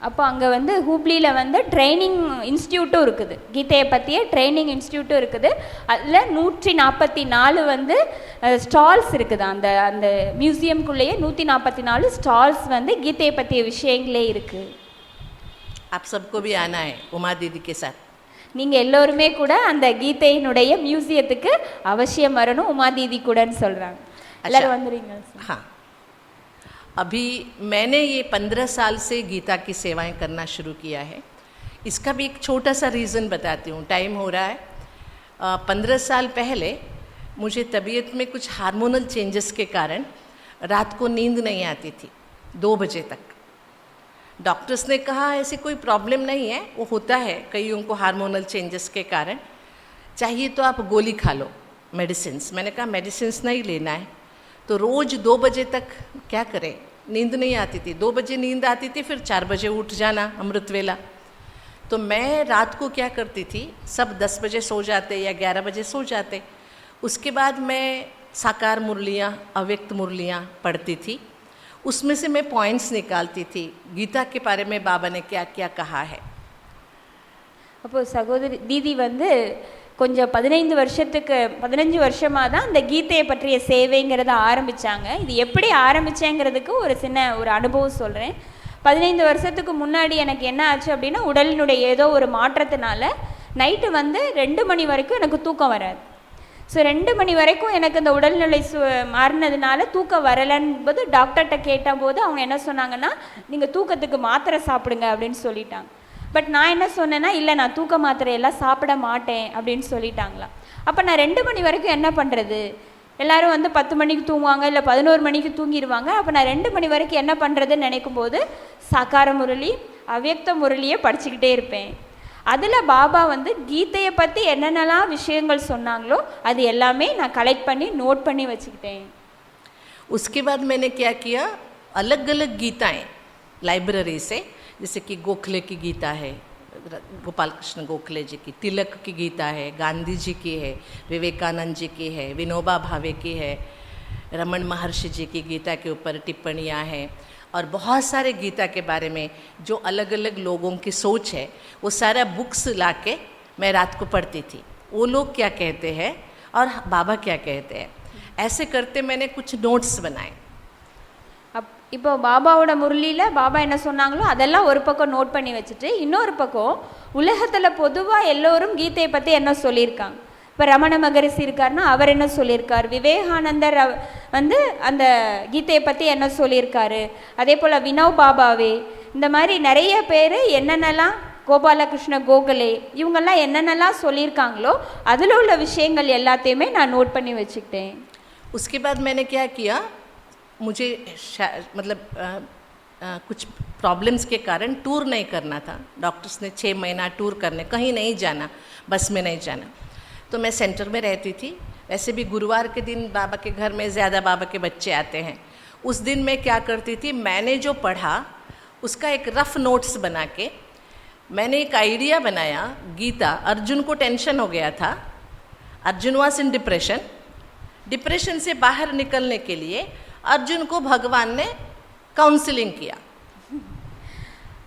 அப்போ அங்கே ஹூப்ளியில் ட்ரைனிங் இன்ஸ்டியூட்டும் இருக்குது, கீதையை பற்றிய ட்ரைனிங் இன்ஸ்டியூட்டும் இருக்குது. அதில் 144 ஸ்டால்ஸ் இருக்குது. அந்த அந்த மியூசியம்குள்ளேயே 144 ஸ்டால்ஸ் கீதையை பற்றிய விஷயங்களே இருக்குது. आप सबको भी आना है उमा दीदी के साथ। நீங்கள் எல்லோருமே கூட அந்த கீதையினுடைய மியூசியத்துக்கு அவசியம் வரணும் உமா தீதி கூடன்னு சொல்கிறாங்க. எல்லாரும் வந்துடுறீங்க? हाँ, अभी मैंने ये 15 साल से गीता की सेवाएं करना शुरू किया है। इसका भी एक छोटा सा रीज़न बताती हूँ, टाइम हो रहा है। 15 साल पहले मुझे तबीयत में कुछ हार्मोनल चेंजेस के कारण रात को नींद नहीं आती थी 2 बजे तक। डॉक्टर्स ने कहा ऐसे कोई प्रॉब्लम नहीं है, वो होता है कईयों को हार्मोनल चेंजेस के कारण, चाहिए तो आप गोली खा लो, मेडिसिन्स। मैंने कहा मेडिसिन्स नहीं लेना है। तो रोज़ 2 बजे तक क्या करें, नींद नहीं आती थी। 2 बजे नींद आती थी, फिर 4 बजे उठ जाना अमृत वेला। तो मैं रात को क्या करती थी, सब 10 बजे सो जाते या 11 बजे सो जाते। उसके बाद मैं साकार मुरलियाँ, अव्यक्त मुरलियाँ पढ़ती थी, उसमें से मैं पॉइंट्स निकालती थी गीता के बारे में बाबा ने क्या क्या कहा है। அப்போ சகோதரி தீதி கொஞ்சம் 15 வருஷமாக தான் இந்த கீதையை பற்றிய சேவைங்கிறத ஆரம்பித்தாங்க. இது எப்படி ஆரம்பித்தேங்கிறதுக்கு ஒரு சின்ன ஒரு அனுபவம் சொல்கிறேன். 15 வருஷத்துக்கு முன்னாடி எனக்கு என்ன ஆச்சு அப்படின்னா, உடலினுடைய ஏதோ ஒரு மாற்றத்தினால நைட்டு 2 மணி வரைக்கும் எனக்கு தூக்கம் வராது. ஸோ 2 மணி வரைக்கும் எனக்கு இந்த உடல்நிலை மாறினதுனால தூக்கம் வரலைன்போது டாக்டர்கிட்ட கேட்டபோது அவங்க என்ன சொன்னாங்கன்னா, நீங்கள் தூக்கத்துக்கு மாத்திரை சாப்பிடுங்க அப்படின்னு சொல்லிட்டாங்க. பட் நான் என்ன சொன்னேன்னா, இல்லை நான் தூக்க மாத்திரையெல்லாம் சாப்பிட மாட்டேன் அப்படின்னு சொல்லிட்டாங்களாம். அப்போ நான் 2 மணி வரைக்கும் என்ன பண்ணுறது? எல்லோரும் வந்து 10 மணிக்கு தூங்குவாங்க, இல்லை 11 மணிக்கு தூங்கிடுவாங்க. அப்போ நான் 2 மணி வரைக்கும் என்ன பண்ணுறதுன்னு நினைக்கும் போது சாக்கார முரளி, அவ்யக்த முரளியை படிச்சுக்கிட்டே இருப்பேன். அதில் பாபா வந்து கீதையை பற்றி என்னென்னலாம் விஷயங்கள் சொன்னாங்களோ அது எல்லாமே நான் கலெக்ட் பண்ணி நோட் பண்ணி வச்சுக்கிட்டேன். उसके बाद मैंने क्या किया, अलग अलग गीताएं लाइब्रेरी से, जैसे कि गोखले की गीता है, गोपाल कृष्ण गोखले जी की, तिलक की गीता है, गांधी जी की है, विवेकानंद जी की है, विनोबा भावे की है, रमन महर्षि जी की गीता के ऊपर टिप्पणियाँ हैं, और बहुत सारे गीता के बारे में जो अलग अलग लोगों की सोच है वो सारा बुक्स लाके मैं रात को पढ़ती थी. वो लोग क्या कहते हैं और बाबा क्या कहते हैं, ऐसे करते मैंने कुछ नोट्स बनाए. இப்போ பாபாவோட முரளியில் பாபா என்ன சொன்னாங்களோ அதெல்லாம் ஒரு பக்கம் நோட் பண்ணி வச்சுட்டு, இன்னொரு பக்கம் உலகத்தில் பொதுவாக எல்லோரும் கீதையை பற்றி என்ன சொல்லியிருக்காங்க. இப்போ ரமண மகரிஷி இருக்காருன்னா அவர் என்ன சொல்லியிருக்கார், விவேகானந்தர் வந்து அந்த கீதையை பற்றி என்ன சொல்லியிருக்காரு, அதே போல் வினோப் பாபாவே, இந்த மாதிரி நிறைய பேர் என்னென்னலாம், கோபாலகிருஷ்ண கோகலே, இவங்கெல்லாம் என்னென்னலாம் சொல்லியிருக்காங்களோ அதில் உள்ள விஷயங்கள் எல்லாத்தையுமே நான் நோட் பண்ணி வச்சுக்கிட்டேன். उसके बाद मैंने क्या किया, मुझे मतलब कुछ प्रॉब्लम्स के कारण टूर नहीं करना था. डॉक्टर्स ने 6 महीना टूर करने, कहीं नहीं जाना, बस में नहीं जाना. तो मैं सेंटर में रहती थी. वैसे भी गुरुवार के दिन बाबा के घर में ज़्यादा बाबा के बच्चे आते हैं. उस दिन मैं क्या करती थी, मैंने जो पढ़ा उसका एक रफ नोट्स बना के मैंने एक आइडिया बनाया. गीता, अर्जुन को टेंशन हो गया था, Arjun was in depression. Depression से बाहर निकलने के लिए अर्जुन को भगवान ने काउंसलिंग किया.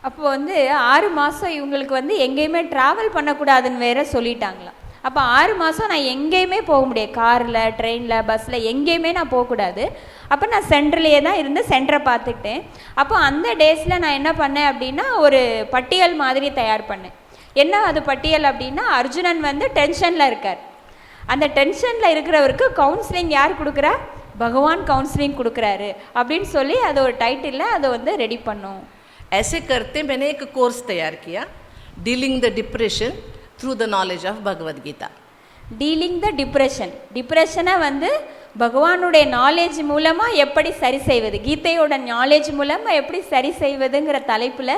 அப்போ வந்து 6 மாதம் இவங்களுக்கு வந்து எங்கேயுமே ட்ராவல் பண்ணக்கூடாதுன்னு வேற சொல்லிட்டாங்களாம். அப்போ 6 மாதம் நான் எங்கேயுமே போக முடியாது, காரில், ட்ரெயினில், பஸ்ஸில் எங்கேயுமே நான் போகக்கூடாது. அப்போ நான் சென்டர்லேயே தான் இருந்து சென்டரை பார்த்துக்கிட்டேன். அப்போ அந்த டேஸில் நான் என்ன பண்ணேன் அப்படின்னா, ஒரு பட்டியல் மாதிரி தயார் பண்ணேன். என்ன அது பட்டியல் அப்படின்னா, அர்ஜுனன் வந்து டென்ஷனில் இருக்கார். அந்த டென்ஷனில் இருக்கிறவருக்கு கவுன்சிலிங் யார் கொடுக்குறா, பகவான் கவுன்சிலிங் கொடுக்குறாரு அப்படின்னு சொல்லி அது ஒரு டைட்டிலில் அதை வந்து ரெடி பண்ணோம். ऐसे करते मैंने एक कोर्स तैयार किया, dealing the depression through the knowledge of Bhagavad Gita. Dealing the depression, டிப்ரெஷனை வந்து பகவானுடைய நாலேஜ் மூலமாக எப்படி சரி செய்வது, கீதையோட நாலேஜ் மூலமாக எப்படி சரி செய்வதுங்கிற தலைப்பில்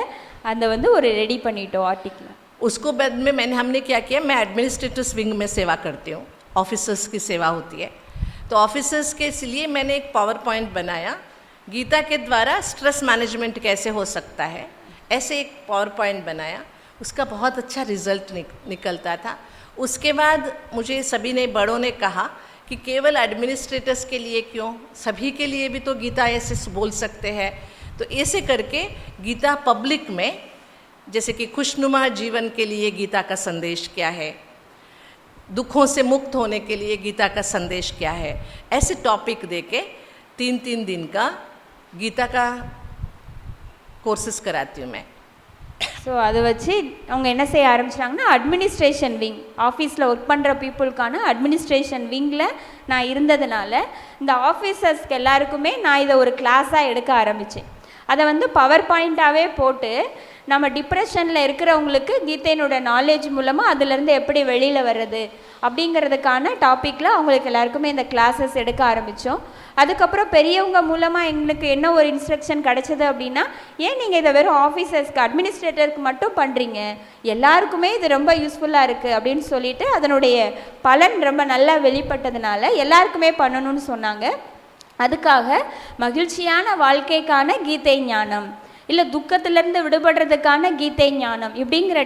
அந்த வந்து ஒரு ரெடி பண்ணிட்டோம் ஆர்டிக்கிள். उसको बाद में हमने क्या किया, मैं एडमिनिस्ट्रेटिव विंग में सेवा करती हूँ, ऑफिसर्स की सेवा होती है. तो ऑफिसर्स के इसलिए मैंने एक पावर पॉइंट बनाया, गीता के द्वारा स्ट्रेस मैनेजमेंट कैसे हो सकता है, ऐसे एक पावर पॉइंट बनाया. उसका बहुत अच्छा रिजल्ट निकलता था. उसके बाद मुझे सभी ने, बड़ों ने कहा कि केवल एडमिनिस्ट्रेटर्स के लिए क्यों, सभी के लिए भी तो गीता ऐसे बोल सकते हैं. तो ऐसे करके गीता पब्लिक में, जैसे कि खुशनुमा जीवन के लिए गीता का संदेश क्या है, दुखों से मुक्त होने के लिए गीता का संदेश क्या है, ऐसे टॉपिक देके 3-3 दिन का गीता का कोर्सेस कराती हूँ मैं. ஸோ அதை வச்சு அவங்க என்ன செய்ய ஆரம்பிச்சிட்டாங்கன்னா, அட்மினிஸ்ட்ரேஷன் விங், ஆஃபீஸில் ஒர்க் பண்ணுற பீப்புளுக்கான அட்மினிஸ்ட்ரேஷன் விங்கில் நான் இருந்ததுனால இந்த ஆஃபீஸர்ஸ்க்கு எல்லாருக்குமே நான் இதை ஒரு கிளாஸாக எடுக்க ஆரம்பித்தேன். அதை வந்து பவர் பாயிண்ட்டாகவே போட்டு நம்ம டிப்ரெஷனில் இருக்கிறவங்களுக்கு கீதையினோட நாலேஜ் மூலமாக அதிலேருந்து எப்படி வெளியில் வர்றது அப்படிங்கிறதுக்கான டாப்பிக்கில் அவங்களுக்கு எல்லாருக்குமே இந்த கிளாஸஸ் எடுக்க ஆரம்பித்தோம். அதுக்கப்புறம் பெரியவங்க மூலமாக எங்களுக்கு என்ன ஒரு இன்ஸ்ட்ரக்ஷன் கிடச்சிது அப்படின்னா, ஏன் நீங்கள் இதை வெறும் ஆஃபீஸர்ஸ்க்கு, அட்மினிஸ்ட்ரேட்டருக்கு மட்டும் பண்ணுறீங்க, எல்லாருக்குமே இது ரொம்ப யூஸ்ஃபுல்லாக இருக்குது அப்படின்னு சொல்லிட்டு அதனுடைய பலன் ரொம்ப நல்லா வெளிப்பட்டதுனால எல்லாருக்குமே பண்ணணும்னு சொன்னாங்க. அதுக்காக மகிழ்ச்சியான வாழ்க்கைக்கான கீதை ஞானம், இல்லை துக்கத்திலேருந்து விடுபடுறதுக்கான கீதை ஞானம் இப்படிங்கிற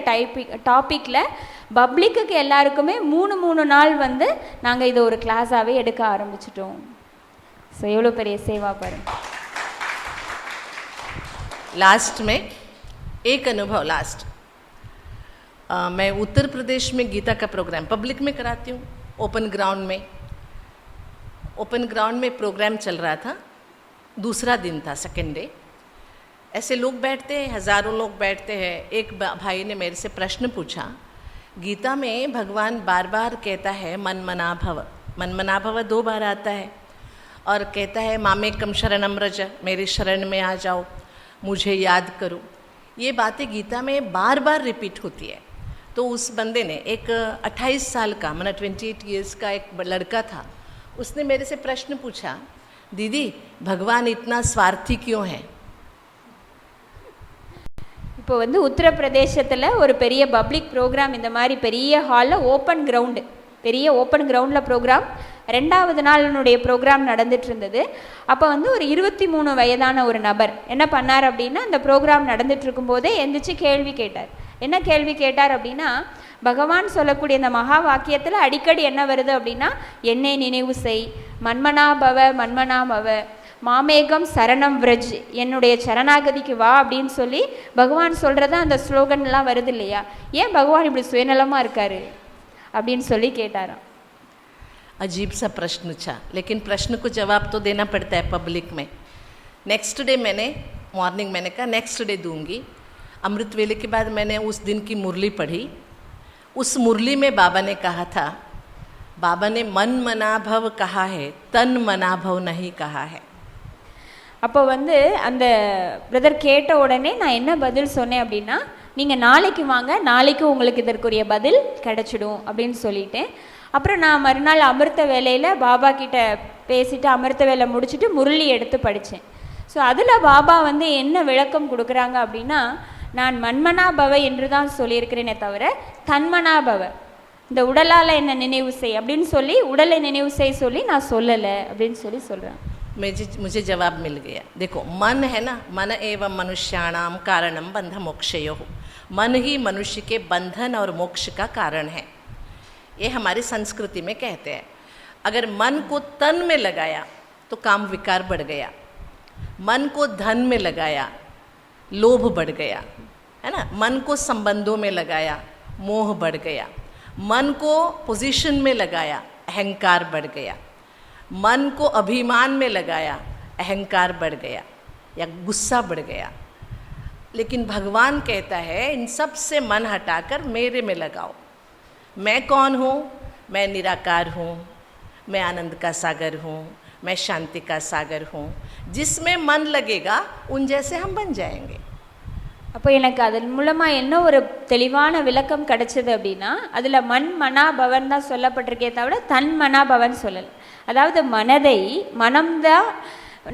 டாப்பிக்கில் பப்ளிக்கு எல்லாருக்குமே 3 நாள் வந்து நாங்கள் இதை ஒரு கிளாஸாகவே எடுக்க ஆரம்பிச்சிட்டோம். ஸோ எவ்வளோ பெரிய சேவா பாருங்க. लास्ट में एक अनुभव, मैं उत्तर प्रदेश में गीता का प्रोग्राम पब्लिक में कराती हूँ, ओपन ग्राउंड में प्रोग्राम चल रहा था. दूसरा दिन था, सेकेंड डे. ऐसे लोग बैठते हैं, हज़ारों लोग बैठते हैं. एक भाई ने मेरे से प्रश्न पूछा, गीता में भगवान बार बार कहता है मनमना भव 2 बार आता है, और कहता है मामेकम शरणम रज, मेरे शरण में आ जाओ, मुझे याद करो. ये बातें गीता में बार बार रिपीट होती है। तो उस बंदे ने, एक 28 साल का, मतलब 28 ईयर्स का एक लड़का था, उसने मेरे से प्रश्न पूछा, दीदी भगवान इतना स्वार्थी क्यों है? இப்போ வந்து உத்தரப்பிரதேசத்தில் ஒரு பெரிய பப்ளிக் ப்ரோக்ராம், இந்த மாதிரி பெரிய ஹாலில் ஓப்பன் கிரவுண்டு, பெரிய ஓப்பன் கிரவுண்டில் ப்ரோக்ராம், 2வது நாளினுடைய ப்ரோக்ராம் நடந்துட்டு இருந்தது. அப்போ வந்து ஒரு 23 வயதான ஒரு நபர் என்ன பண்ணார் அப்படின்னா, அந்த ப்ரோக்ராம் நடந்துட்டு இருக்கும்போதே எந்திரிச்சு கேள்வி கேட்டார். என்ன கேள்வி கேட்டார் அப்படின்னா, பகவான் சொல்லக்கூடிய இந்த மகா வாக்கியத்தில் அடிக்கடி என்ன வருது அப்படின்னா, என்னை நினைவு செய், மன்மனாபவ மன்மனாபவ, மாமேகம் சரணம் விரஜ், என்னுடைய சரணாகதிக்கு வா அப்படின்னு சொல்லி பகவான் சொல்கிறத அந்த ஸ்லோகன்லாம் வருது இல்லையா? ஏன் பகவான் இப்படி சுயநலமாக இருக்காரு அப்படின்னு சொல்லி கேட்டாராம். अजीब सा प्रश्न था, लेकिन प्रश्न को जवाब तो देना पड़ता है पब्लिक में। नेक्स्ट डे मैंने मॉर्निंग मैंने कहा नेक्स्ट डे दूंगी। अमृत वेले के बाद मैंने उस दिन की मुरली पढ़ी। उस मुरली में बाबा ने कहा था, बाबा ने मन मनाभव कहा है, तन मनाभव नहीं कहा है। அப்போ வந்து அந்த பிரதர் கேட்ட உடனே நான் என்ன பதில் சொன்னேன் அப்படின்னா, நீங்கள் நாளைக்கு வாங்க, நாளைக்கு உங்களுக்கு இதற்குரிய பதில் கிடைச்சிடும் அப்படின்னு சொல்லிட்டேன். அப்புறம் நான் மறுநாள் அமிர்த வேலையில் பாபா கிட்ட பேசிட்டு அமிர்த வேலை முடிச்சுட்டு முரளி எடுத்து படித்தேன். ஸோ அதில் பாபா வந்து என்ன விளக்கம் கொடுக்குறாங்க அப்படின்னா, நான் மன்மனாபவ என்று தான் சொல்லியிருக்கிறேனே தவிர தன்மனாபவ, இந்த உடலால் என்ன நினைவு செய் அப்படின்னு சொல்லி உடலை நினைவு செய்ய சொல்லி நான் சொல்லலை அப்படின்னு சொல்லி சொல்கிறேன். मुझे जवाब मिल गया। देखो मन है ना, मन एवं मनुष्याणाम कारणम बंध मोक्षयोः, मन ही मनुष्य के बंधन और मोक्ष का कारण है, ये हमारी संस्कृति में कहते हैं। अगर मन को तन में लगाया तो काम विकार बढ़ गया, मन को धन में लगाया लोभ बढ़ गया, है ना, मन को संबंधों में लगाया मोह बढ़ गया, मन को पोजीशन में लगाया अहंकार बढ़ गया, मन को अभिमान में लगाया अहंकार बढ़ गया या गुस्सा बढ़ गया। लेकिन भगवान कहता है इन सब से मन हटाकर मेरे में लगाओ। मैं कौन हूँ? मैं निराकार हूँ, मैं आनंद का सागर हूँ, मैं शांति का सागर हूँ। जिसमें मन लगेगा उन जैसे हम बन जाएंगे। அப்போ எனக்கு அதன் மூலமாக என்ன ஒரு தெளிவான விளக்கம் கிடைச்சது அப்படின்னா, அதில் மண் மனாபவன் தான் சொல்லப்பட்டிருக்கே தவிர தன் மனாபவன் சொல்லலை. அதாவது மனம்தான்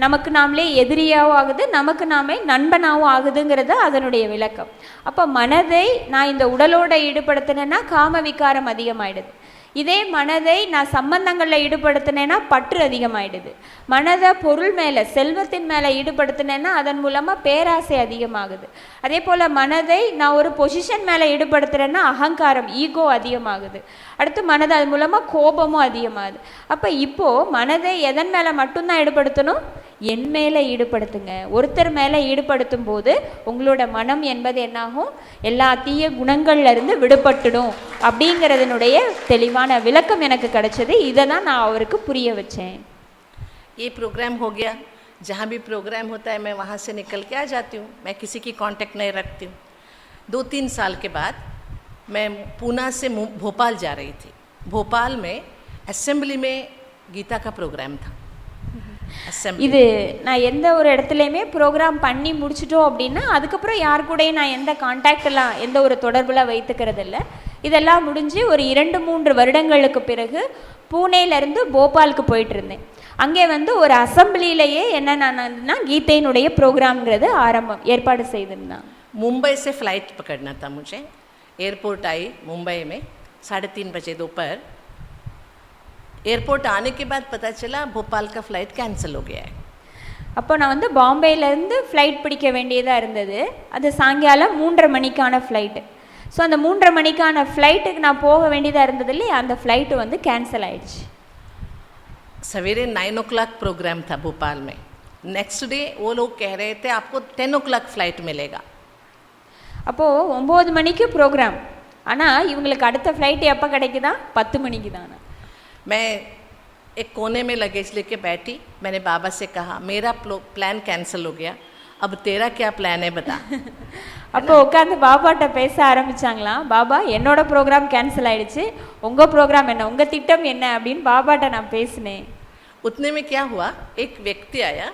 நமக்கு நாமளே எதிரியாகவும் ஆகுது, நமக்கு நாமே நண்பனாகவும் ஆகுதுங்கிறது அதனுடைய விளக்கம். அப்போ மனதை நான் இந்த உடலோட ஈடுபடுத்தினேன்னா காம விகாரம் அதிகமாயிடுது. இதே மனதை நான் சம்பந்தங்களில் ஈடுபடுத்தினேன்னா பற்று அதிகமாயிடுது. மனதை பொருள் மேலே, செல்வத்தின் மேலே ஈடுபடுத்தினேன்னா அதன் மூலமாக பேராசை அதிகமாகுது. அதே போல் மனதை நான் ஒரு பொசிஷன் மேலே ஈடுபடுத்துகிறேன்னா அகங்காரம், ஈகோ அதிகமாகுது. அடுத்து மனதை அது மூலமாக கோபமும் அதிகமாகுது. அப்போ இப்போது மனதை எதன் மேலே மட்டும்தான் ஈடுபடுத்தணும்? என் மேலே ஈடுபடுத்துங்க. ஒருத்தர் மேலே ஈடுபடுத்தும் போது உங்களோட மனம் என்பது என்னாகும்? எல்லா தீய குணங்கள்லேருந்து விடுபட்டுடும் அப்படிங்கிறதுனுடைய தெளிவான விளக்கம் எனக்கு கிடைச்சது. இதை தான் நான் அவருக்கு புரிய வச்சேன். ये प्रोग्राम हो गया, जहाँ भी प्रोग्राम होता है मैं वहाँ से निकल के आ जाती हूँ, मैं किसी की कांटेक्ट नहीं रखती हूँ। 2-3 साल के बाद मैं पूना से भोपाल जा रही थी। भोपाल में असेंबली में गीता का प्रोग्राम था। இது நான் எந்த ஒரு இடத்துலையுமே ப்ரோக்ராம் பண்ணி முடிச்சிட்டோம் அப்படின்னா அதுக்கப்புறம் யார் கூடயும் நான் எந்த கான்டாக்டெல்லாம் எந்த ஒரு தொடர்புலாம் வைத்துக்கிறது இல்லை. இதெல்லாம் முடிஞ்சு ஒரு 2-3 வருடங்களுக்கு பிறகு பூனேலேருந்து போபாலுக்கு போயிட்டு இருந்தேன். அங்கே வந்து ஒரு அசம்பிளிலேயே என்னென்னா கீதையினுடைய ப்ரோக்ராம்ங்கிறது ஏற்பாடு செய்திருந்தான். मुंबई से फ्लाइट पकड़ना था मुझे। एयरपोर्ट आई मुंबई में 3:30 बजे दोपहर। एयरपोर्ट आने के बाद पता चला भोपाल का फ़्लाइट कैंसिल हो गया है। அப்போ நான் வந்து பாம்பேலேருந்து ஃப்ளைட் பிடிக்க வேண்டியதாக இருந்தது. அது சாயங்காலம் 3:30 மணிக்கான ஃப்ளைட்டு. ஸோ அந்த 3:30 மணிக்கான ஃப்ளைட்டுக்கு நான் போக வேண்டியதாக இருந்தது இல்லையா, அந்த ஃப்ளைட்டு வந்து கேன்சல் ஆயிடுச்சு. सवेरे 9 o'clock प्रोग्राम था भोपाल में। नेक्स्ट डे वो लोग कह रहे थे आपको 10 o'clock फ्लाइट मिलेगा। அப்போது 9 மணிக்கு ப்ரோக்ராம், ஆனால் இவங்களுக்கு அடுத்த ஃப்ளைட்டு எப்போ கிடைக்குதா? 10 மணிக்கு தானே. मैं एक कोने में लगेज लेके बैठी। मैंने बाबा से कहा मेरा प्लान कैंसिल हो गया, अब तेरा क्या प्लान है बता। அப்போ உட்காந்து பாபாட்ட பேச ஆரம்பித்தாங்களாம். பாபா என்னோட ப்ரோக்ராம் கேன்சல் ஆகிடுச்சு, உங்கள் ப்ரோக்ராம் என்ன, உங்கள் திட்டம் என்ன அப்படின்னு பாபாட்ட நான் பேசினேன். उतने में क्या हुआ, एक व्यक्ति आया,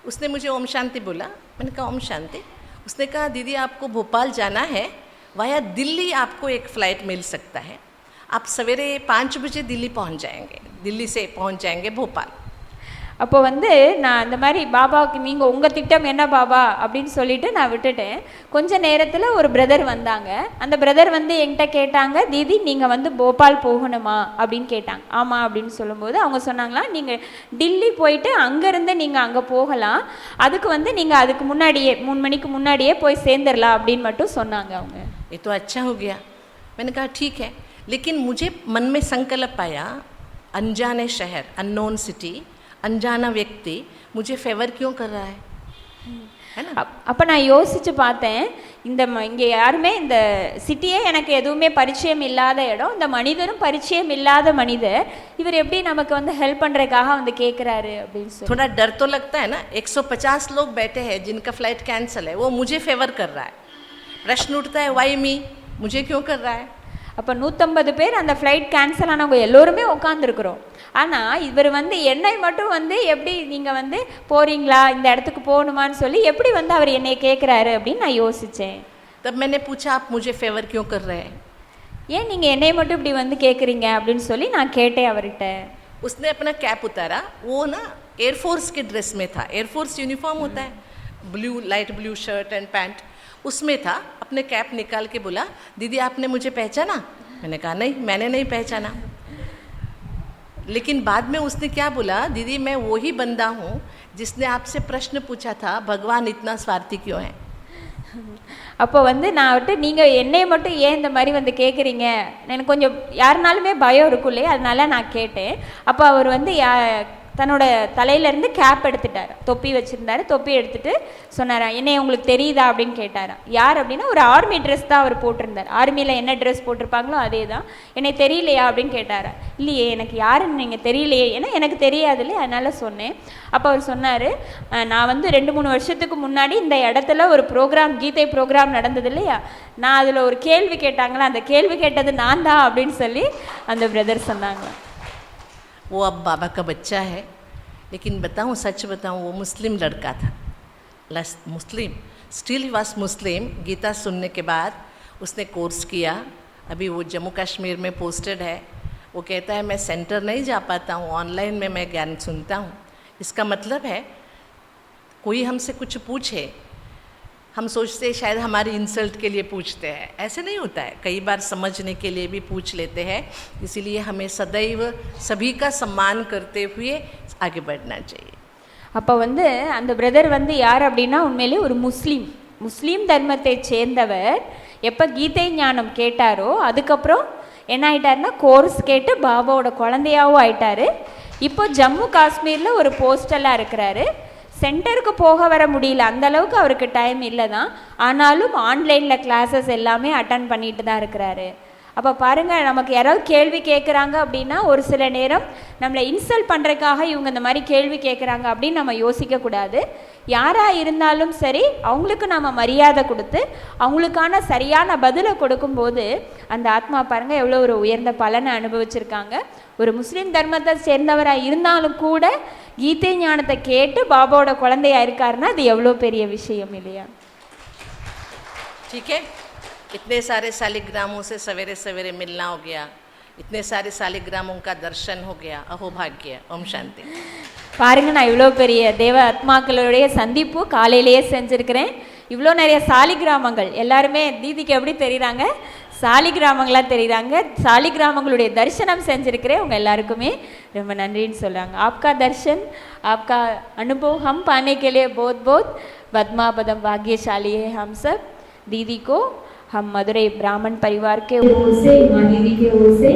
उसने मुझे ओम शांति बोला। मैंने कहा ओम शांति। उसने कहा दीदी आपको भोपाल जाना है, वाया दिल्ली आपको एक फ़्लाइट मिल सकता है, आप सवेरे 5 बजे दिल्ली पहुंच जाएंगे, दिल्ली से पहुंच जाएंगे भोपाल। அப்போ வந்து நான் இந்த மாதிரி பாபாவுக்கு நீங்கள் உங்கள் திட்டம் என்ன பாபா அப்படின்னு சொல்லிட்டு நான் விட்டுட்டேன். கொஞ்ச நேரத்தில் ஒரு பிரதர் வந்தாங்க. அந்த பிரதர் வந்து என்கிட்ட கேட்டாங்க, தீதி நீங்கள் வந்து போபால் போகணுமா அப்படின்னு கேட்டாங்க. ஆமாம் அப்படின்னு சொல்லும்போது அவங்க சொன்னாங்களா, நீங்கள் டில்லி போயிட்டு அங்கேருந்து நீங்கள் அங்கே போகலாம், அதுக்கு வந்து நீங்கள் அதுக்கு முன்னாடியே 3 மணிக்கு முன்னாடியே போய் சேர்ந்துடலாம் அப்படின்னு மட்டும் சொன்னாங்க அவங்க. ये तो अच्छा हो गया। मैंने कहा ठीक है, लेकिन मुझे मन में संकल्प आया, अनजाने शहर, अननोन सिटी, अनजाना व्यक्ति मुझे फेवर क्यों कर रहा है, है ना? அப்போ நான் யோசித்து பார்த்தேன், இங்கே யாருமே இந்த சிட்டியே எனக்கு எதுவுமே பரிச்சயம் இல்லாத இடம், இந்த மனிதரும் பரிச்சயம் இல்லாத மனிதர், இவர் எப்படி நமக்கு வந்து ஹெல்ப் பண்ணுறதுக்காக வந்து கேட்குறாரு அப்படின்னு சொல்லி थोड़ा डर तो लगता है ना। 150 लोग बैठे हैं जिनका फ्लाइट कैंसिल है, वो मुझे फेवर कर रहा है। प्रश्न उठता है वाई मी, मुझे क्यों कर रहा है? அப்போ 150 பேர் அந்த ஃப்ளைட் கேன்சல் ஆனவங்க எல்லோருமே உட்காந்துருக்குறோம். ஆனால் இவர் வந்து என்னை மட்டும் வந்து எப்படி நீங்கள் வந்து போகிறீங்களா, இந்த இடத்துக்கு போகணுமான்னு சொல்லி எப்படி வந்து அவர் என்னை கேட்குறாரு அப்படின்னு நான் யோசித்தேன். तब मैंने पूछा आप मुझे फेवर क्यों कर रहे हैं, ஏன் நீங்கள் என்னை மட்டும் இப்படி வந்து கேட்குறீங்க அப்படின்னு சொல்லி நான் கேட்டேன் அவர்கிட்ட. उसने अपना कैप उतारा, वो ना एयरफोर्स के ड्रेस में था, एयरफोर्स यूनिफॉर्म होता है, blue light blue shirt and pant, उसमें था। अपने कैप निकाल के बोला दीदी आपने मुझे पहचाना? मैंने कहा नहीं, मैंने नहीं पहचाना। लेकिन बाद में उसने क्या बोला, दीदी मैं वही बंदा हूँ जिसने आपसे प्रश्न पूछा था भगवान इतना स्वार्थी क्यों है। அப்போ வந்து நான் அவர்கிட்ட நீங்கள் என்னை மட்டும் ஏன் இந்த மாதிரி வந்து கேட்குறீங்க, எனக்கு கொஞ்சம் யாருனாலுமே பயம் இருக்கும் இல்லையா, அதனால நான் கேட்டேன். அப்போ அவர் வந்து தன்னோட தலையிலேருந்து கேப் எடுத்துட்டார், தொப்பி வச்சுருந்தாரு, தொப்பி எடுத்துகிட்டு சொன்னாரா, என்னை உங்களுக்கு தெரியுதா அப்படின்னு கேட்டாராம். யார் அப்படின்னா ஒரு ஆர்மி ட்ரெஸ் தான் அவர் போட்டிருந்தார், ஆர்மியில் என்ன ட்ரெஸ் போட்டிருப்பாங்களோ அதே தான். என்னை தெரியலையா அப்படின்னு கேட்டாரா. இல்லையே எனக்கு யாருன்னு நீங்கள் தெரியலையே, ஏன்னா எனக்கு தெரியாது இல்லையா, அதனால் சொன்னேன். அப்போ அவர் சொன்னார், நான் வந்து 2-3 வருஷத்துக்கு முன்னாடி இந்த இடத்துல ஒரு ப்ரோக்ராம், கீதை ப்ரோக்ராம் நடந்தது இல்லையா, நான் அதில் ஒரு கேள்வி கேட்டாங்களா, அந்த கேள்வி கேட்டது நான் தான் அப்படின்னு சொல்லி அந்த பிரதர் சொன்னாங்க. वो अब बाबा का बच्चा है, लेकिन बताऊँ सच बताऊँ वो मुस्लिम लड़का था, मुस्लिम, स्टिल ही वाज मुस्लिम। गीता सुनने के बाद उसने कोर्स किया, अभी वो जम्मू कश्मीर में पोस्टेड है। वो कहता है मैं सेंटर नहीं जा पाता हूँ, ऑनलाइन में मैं ज्ञान सुनता हूँ। इसका मतलब है कोई हमसे कुछ पूछे, हम सोचते हैं शायद हमारी इंसल्ट के लिए पूछते हैं, ऐसे नहीं होता है, कई बार समझने के लिए भी पूछ लेते हैं। इसीलिए हमें सदैव सभी का सम्मान करते हुए आगे बढ़ना चाहिए। அப்போ வந்து அந்த பிரதர் வந்து யார் அப்படின்னா உண்மையிலே ஒரு முஸ்லீம் தர்மத்தை சேர்ந்தவர். எப்போ கீதை ஞானம் கேட்டாரோ அதுக்கப்புறம் என்ன ஆயிட்டாருன்னா கோர்ஸ் கேட்டு பாபாவோட குழந்தையாகவும் ஆயிட்டாரு. இப்போ ஜம்மு காஷ்மீரில் ஒரு போஸ்டலாக இருக்கிறாரு. சென்டருக்கு போக வர முடியல, அந்தளவுக்கு அவருக்கு டைம் இல்லை தான், ஆனாலும் ஆன்லைனில் கிளாஸஸ் எல்லாமே அட்டன் பண்ணிட்டு தான் இருக்கிறாரு. அப்போ பாருங்கள், நமக்கு யாராவது கேள்வி கேட்குறாங்க அப்படின்னா ஒரு சில நேரம் நம்மளை இன்சல்ட் பண்ணுறதுக்காக இவங்க இந்த மாதிரி கேள்வி கேட்குறாங்க அப்படின்னு நம்ம யோசிக்கக்கூடாது. யாராக இருந்தாலும் சரி, அவங்களுக்கு நம்ம மரியாதை கொடுத்து அவங்களுக்கான சரியான பதிலை கொடுக்கும்போது அந்த ஆத்மா பாருங்கள் எவ்வளோ ஒரு உயர்ந்த பலனை அனுபவிச்சிருக்காங்க. ஒரு முஸ்லீம் தர்மத்தை சேர்ந்தவராக இருந்தாலும் கூட கீதை ஞானத்தை கேட்டு பாபாவோட குழந்தையா இருக்காருன்னா அது எவ்வளோ பெரிய விஷயம் இல்லையா? ठीक है, इतने सारे शालिग्रामों से सवेरे सवेरे मिलना हो गया, इतने सारे शालिग्रामों का दर्शन हो गया, अहोभाग्य। ओम शांति। பாருங்க, நான் இவ்வளோ பெரிய தேவ ஆத்மாக்களுடைய சந்திப்பு காலையிலேயே செஞ்சுருக்கிறேன். இவ்வளோ நிறைய சாலிகிராமங்கள், எல்லாருமே தீதிக்கு எப்படி தெரியுறாங்க, சாலிகிராமங்களாக தெரியுறாங்க. சாலிகிராமங்களுடைய தரிசனம் செஞ்சுருக்கிறேன். உங்கள் எல்லாருக்குமே ரொம்ப நன்றின்னு சொல்கிறாங்க. आपका दर्शन, आपका अनुभव हम पाने के लिए बहुत बहुत पद्मापदम भाग्यशाली है हम सब। दीदी को हम मदुरई ब्राह्मण परिवार के ओर से, माँ दीदी के ओर से,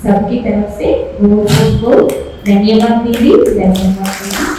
सबकी तरफ से बहुत बहुत धन्यवाद दीदी। धन्यवाद।